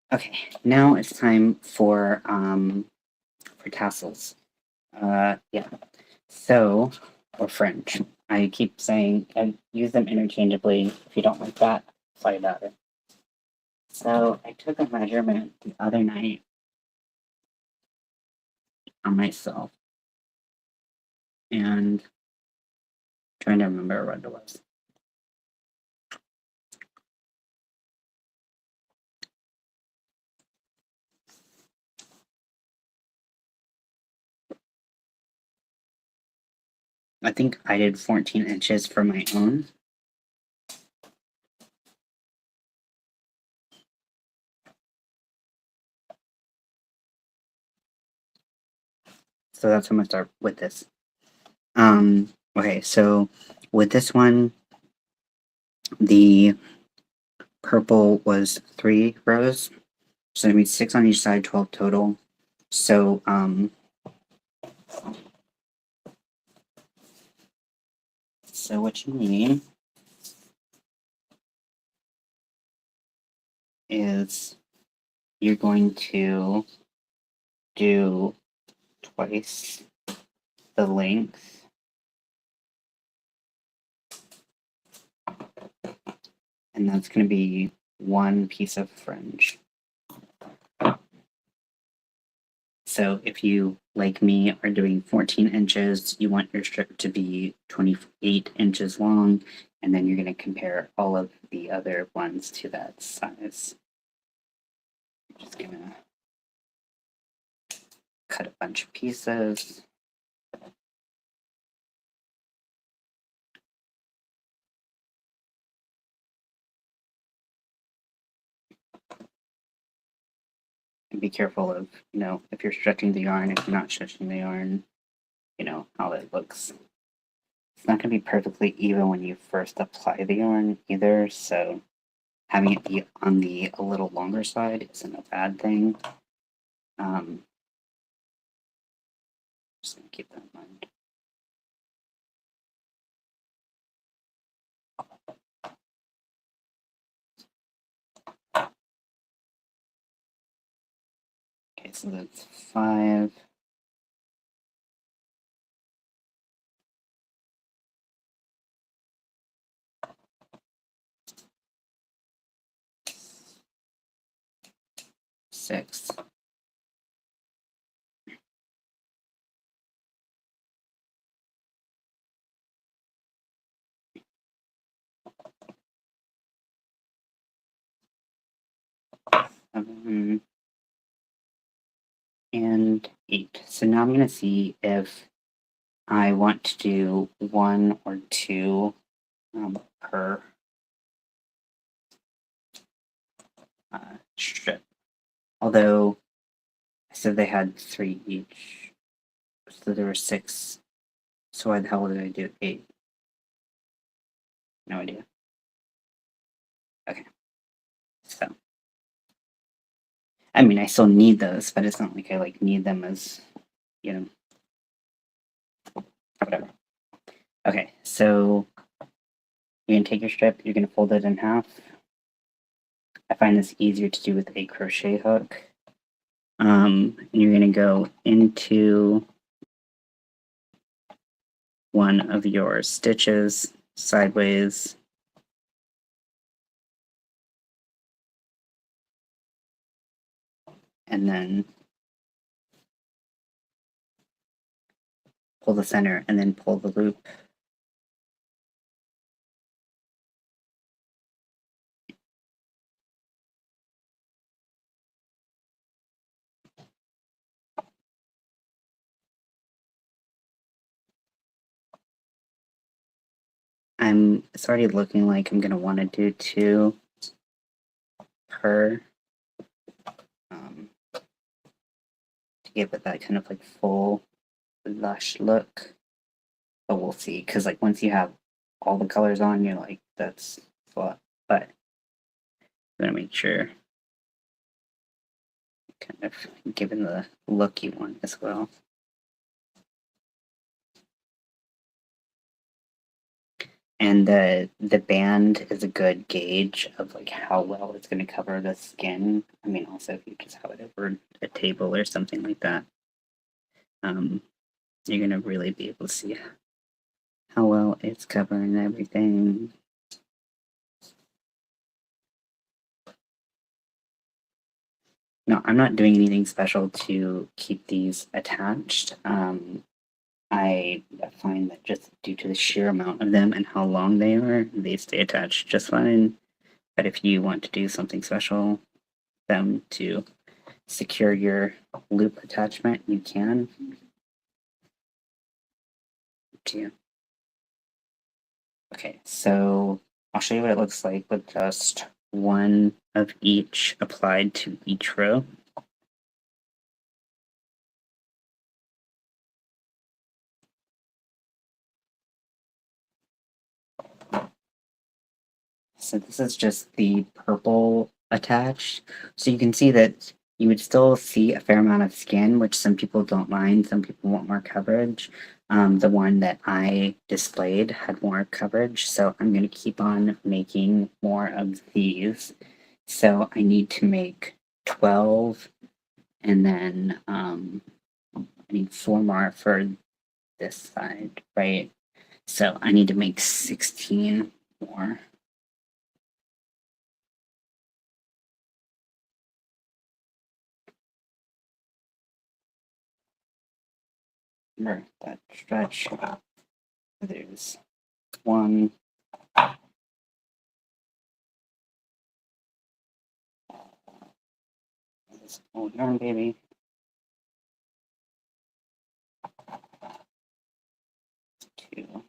Okay, now it's time for tassels. Yeah. So, or fringe. I keep saying I use them interchangeably. If you don't like that, sorry about it. So I took a measurement the other night on myself and trying to remember what it was. I think I did 14 inches for my own. So that's how I'm gonna start with this. Okay, so with this one, the purple was 3 rows. So that means 6 on each side, 12 total. So so what you need is you're going to do twice the length and that's going to be 1 piece of fringe. So if you, like me, are doing 14 inches, you want your strip to be 28 inches long, and then you're going to compare all of the other ones to that size. I'm just going to cut a bunch of pieces. And be careful of, if you're stretching the yarn, if you're not stretching the yarn. you know, how it looks. It's not going to be perfectly even when you first apply the yarn either, so having it be on the a little longer side isn't a bad thing. Just going to keep that in mind. Okay, so that's 5. Six. And 8. So now I'm going to see if I want to do 1 or 2 per strip. Although I said they had 3 each, so there were 6. So why the hell did I do 8? No idea. Okay. So, I mean, I still need those, but it's not like I need them as, you know, whatever. Okay, so you're gonna take your strip, you're gonna fold it in half. I find this easier to do with a crochet hook. And you're gonna go into one of your stitches sideways. And then pull the center and then pull the loop. It's already looking like I'm gonna want to do 2 per to give it that kind of like full lush look. But we'll see, because like once you have all the colors on, you're like, that's a lot. But I'm gonna make sure kind of given the look you want as well. And the band is a good gauge of like how well it's going to cover the skin. I mean, also if you just have it over a table or something like that, you're going to really be able to see how well it's covering everything. No, I'm not doing anything special to keep these attached. I find that just due to the sheer amount of them and how long they are, they stay attached just fine. But if you want to do something special, them to secure your loop attachment, you can. Yeah. Okay, so I'll show you what it looks like with just one of each applied to each row. So this is just the purple attached. So you can see that you would still see a fair amount of skin, which some people don't mind. Some people want more coverage. The one that I displayed had more coverage, so I'm going to keep on making more of these. So I need to make 12, and then I need 4 more for this side, right? So I need to make 16 more. Remember that stretch. There's 1. This old yarn baby. 2.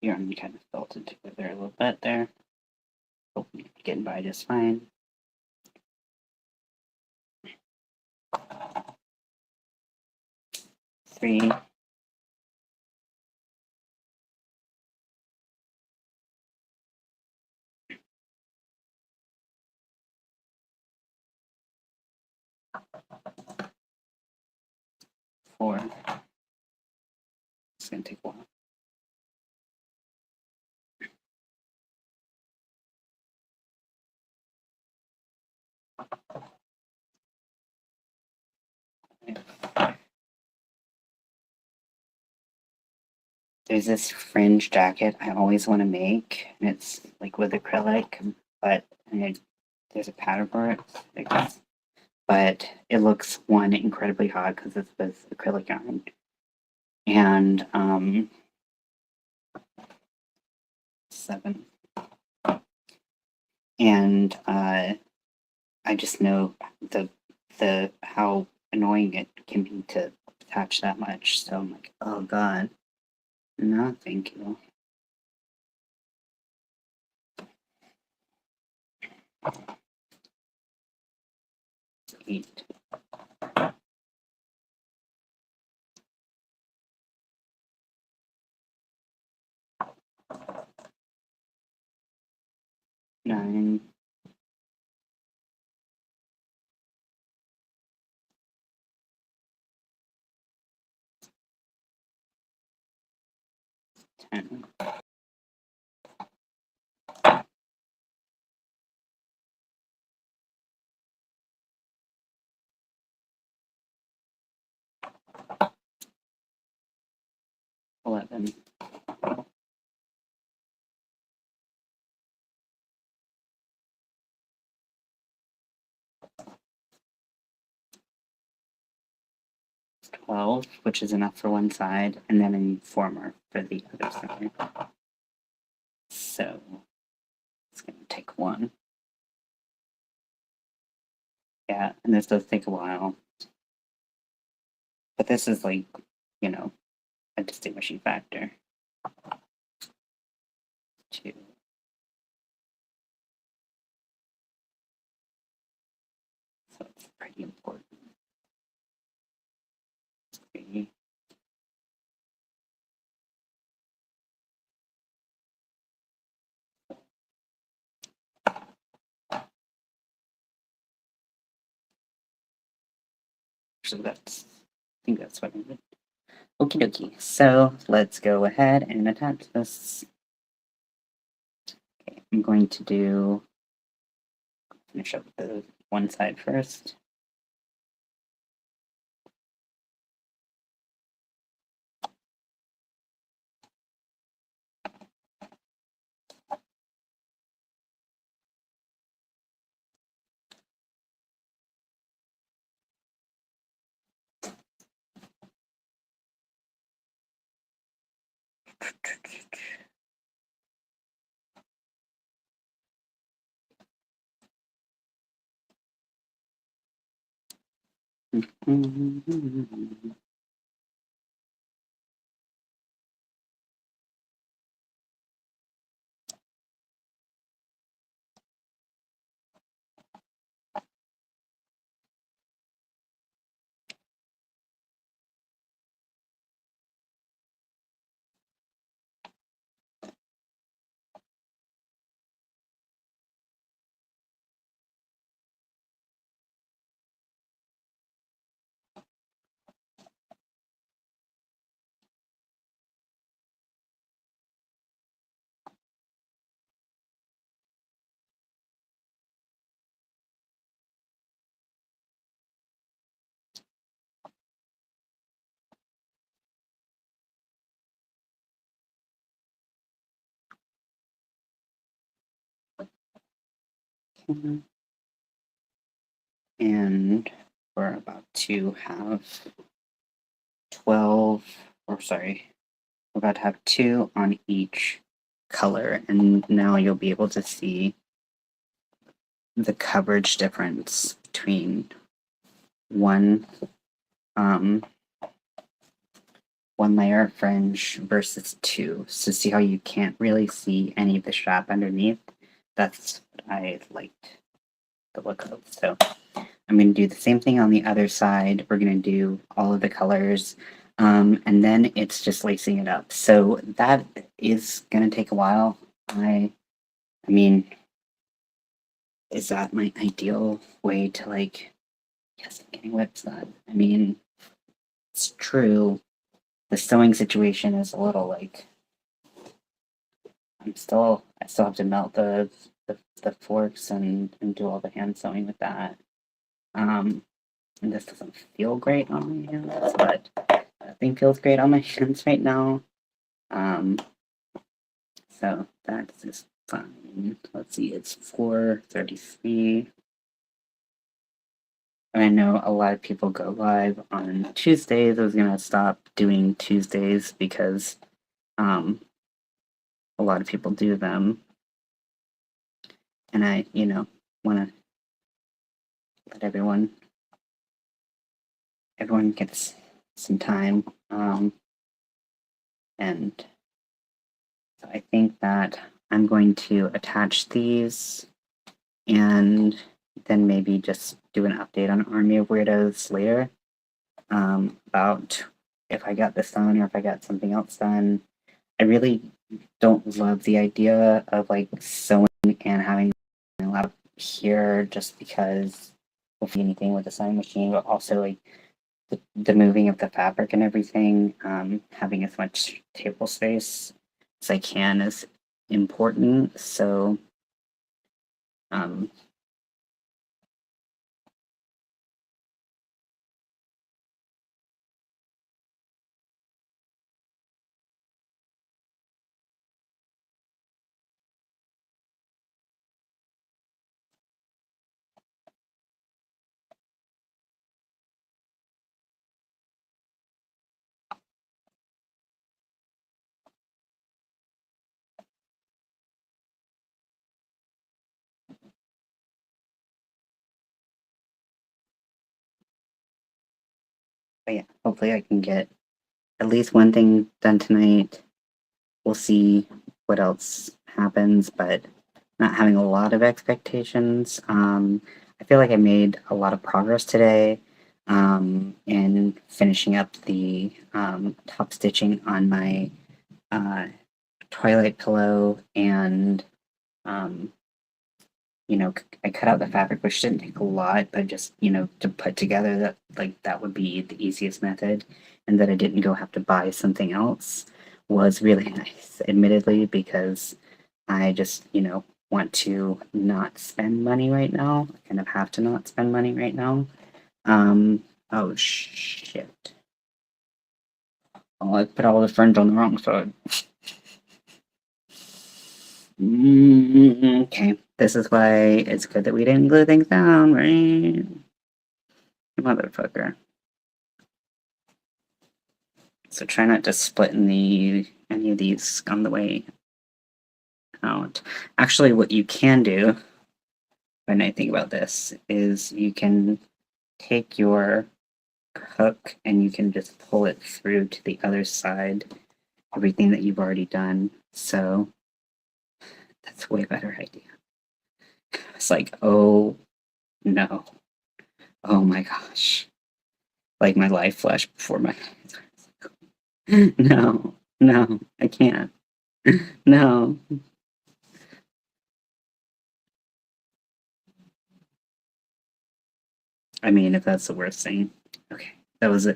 yarn kind of felted together a little bit there. Hopefully getting by just fine. Three. Four. It's gonna take a while. There's this fringe jacket I always want to make, and it's like with acrylic, but there's a pattern for it. But it looks one incredibly hot because it's with acrylic yarn, and 7, and I just know the how annoying it can be to attach that much. So I'm like, oh god, no, thank you. Eight. 9. 10. 11. 12, which is enough for one side, and then I need 4 more for the other side. So it's going to take 1. Yeah, and this does take a while. But this is like, you know, a distinguishing factor. 2. So it's pretty important. 3. 'So that's, I think that's what I did. Okie dokie. So let's go ahead and attach this. Okay, I'm going to finish up the one side first. And we're about to have 12, or sorry, we're about to have 2 on each color, and now you'll be able to see the coverage difference between one one layer of fringe versus two. So see how you can't really see any of the strap underneath? That's what I liked the look of. So I'm going to do the same thing on the other side. We're going to do all of the colors. And then it's just lacing it up. So that is going to take a while. I mean, is that my ideal way to like, yes, I'm getting WIPS done. I mean, it's true. The sewing situation is a little like, I still have to melt the forks and do all the hand sewing with that. And this doesn't feel great on my hands, but nothing feels great on my hands right now. So that's just fine. Let's see, it's 4:33. I know a lot of people go live on Tuesdays. I was gonna stop doing Tuesdays because a lot of people do them, and I, want to let everyone gets some time. And so I think that I'm going to attach these and then maybe just do an update on Army of Weirdos later about if I got this done or if I got something else done. I really don't love the idea of like sewing and having my lap here just because of anything with the sewing machine, but also like the moving of the fabric and everything, having as much table space as I can is important. So, but yeah, hopefully I can get at least one thing done tonight. We'll see what else happens, but not having a lot of expectations. I feel like I made a lot of progress today in finishing up the top stitching on my Twilight pillow, and I cut out the fabric, which didn't take a lot, but just to put together that would be the easiest method, and that I didn't go have to buy something else was really nice, admittedly, because I just want to not spend money right now. I kind of have to not spend money right now. Oh shit. Oh, I put all the fringe on the wrong side. Okay, this is why it's good that we didn't glue things down, right? Motherfucker. So try not to split any of these on the way out. Actually, what you can do, when I think about this, is you can take your hook and you can just pull it through to the other side, everything that you've already done. So that's a way better idea. It's like, oh no. Oh my gosh. Like my life flashed before my eyes. No, I can't. No. I mean, if that's the worst thing. Okay. That was a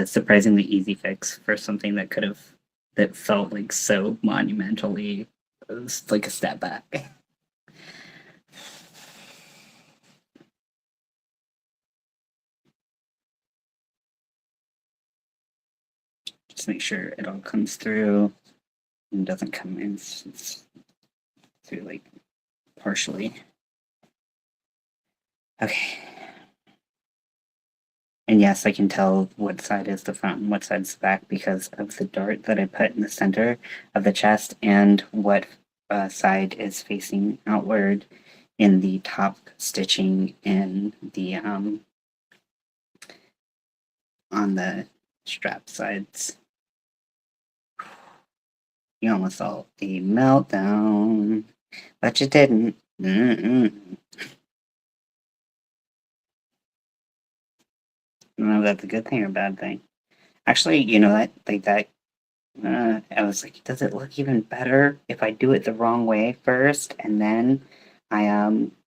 surprisingly easy fix for something that felt like so monumentally like a step back. Just make sure it all comes through and doesn't come in through like partially. Okay. And yes, I can tell what side is the front and what side's the back because of the dart that I put in the center of the chest and what side is facing outward in the top stitching in the on the strap sides. You almost saw the meltdown, but you didn't. I don't know if that's a good thing or a bad thing. Actually, you know that like that. I was like, does it look even better if I do it the wrong way first and then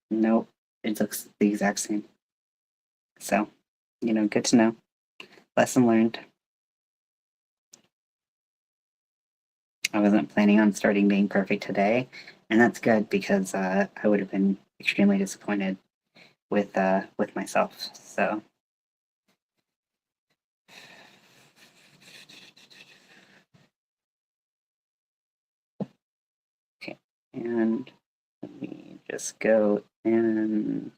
nope, it looks the exact same. So, good to know. Lesson learned. I wasn't planning on starting being perfect today, and that's good because I would have been extremely disappointed with myself. So. Okay, and let me just go and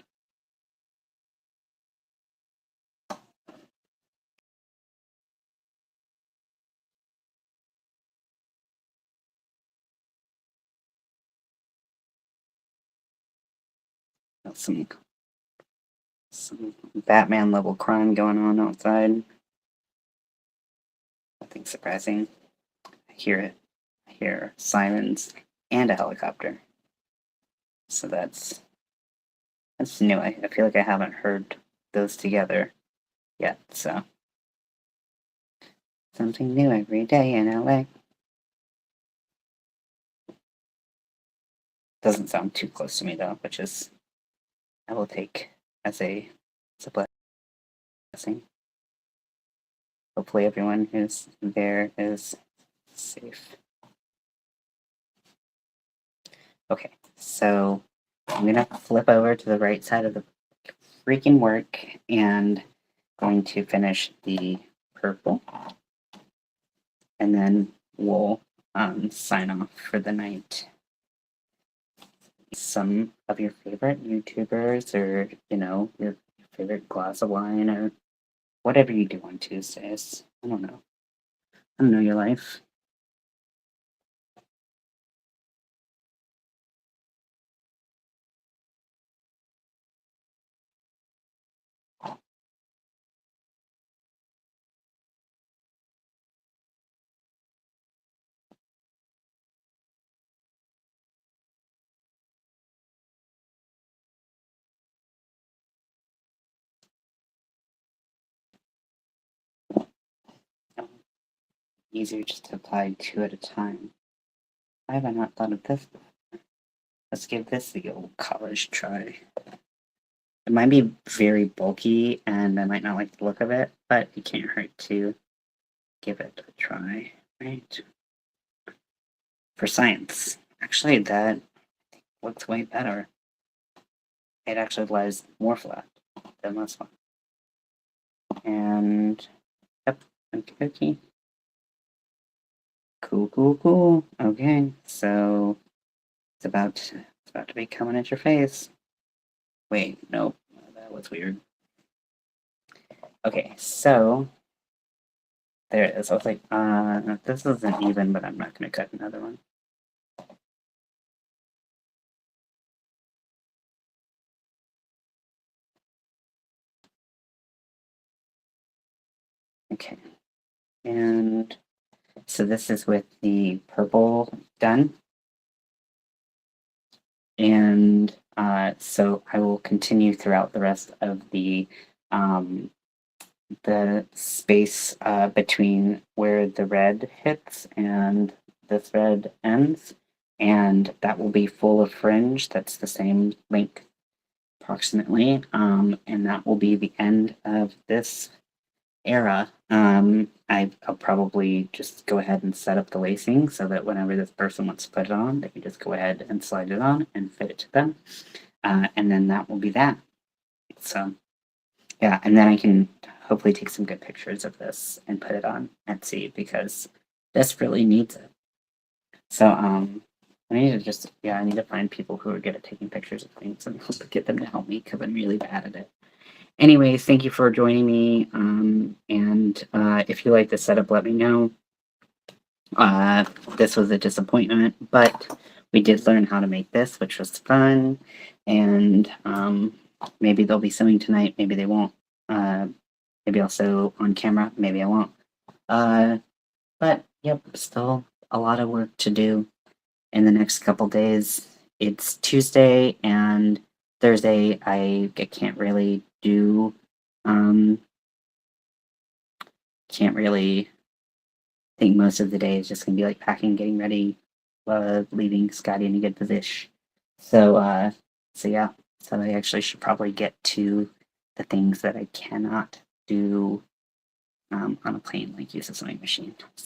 some Batman level crime going on outside. Nothing surprising. I hear it. I hear sirens and a helicopter. So that's new. I feel like I haven't heard those together yet. So something new every day in LA. Doesn't sound too close to me though, which is I will take as a blessing. Hopefully everyone who's there is safe. Okay, so I'm gonna flip over to the right side of the freaking work and going to finish the purple, and then we'll sign off for the night. Some of your favorite YouTubers, or your favorite glass of wine, or whatever you do on Tuesdays. I don't know your life. Easier just to apply 2 at a time. Why have I not thought of this before? Let's give this the old college try. It might be very bulky and I might not like the look of it, but it can't hurt to give it a try, right? For science. Actually, that looks way better. It actually lies more flat than this one. And, yep, okay. Cool. Okay, so it's about to be coming at your face. Wait, nope, that was weird. Okay, so there it is. I was like, this isn't even, but I'm not going to cut another one. Okay, and so this is with the purple done. And so I will continue throughout the rest of the space between where the red hits and the thread ends, and that will be full of fringe. That's the same length approximately, and that will be the end of this era. I'll probably just go ahead and set up the lacing so that whenever this person wants to put it on, they can just go ahead and slide it on and fit it to them. And then that will be that. So, yeah, and then I can hopefully take some good pictures of this and put it on Etsy because this really needs it. So, I need to find people who are good at taking pictures of things and get them to help me because I'm really bad at it. Anyways, thank you for joining me. And if you like the setup, let me know. This was a disappointment, but we did learn how to make this, which was fun. And maybe there'll be sewing tonight. Maybe they won't. Maybe I'll sew on camera. Maybe I won't. But yep, still a lot of work to do in the next couple days. It's Tuesday and Thursday. I can't really do, can't really think most of the day is just gonna be like packing, getting ready, leaving Scotty in a good position. So, so yeah. So I actually should probably get to the things that I cannot do on a plane, like use a sewing machine.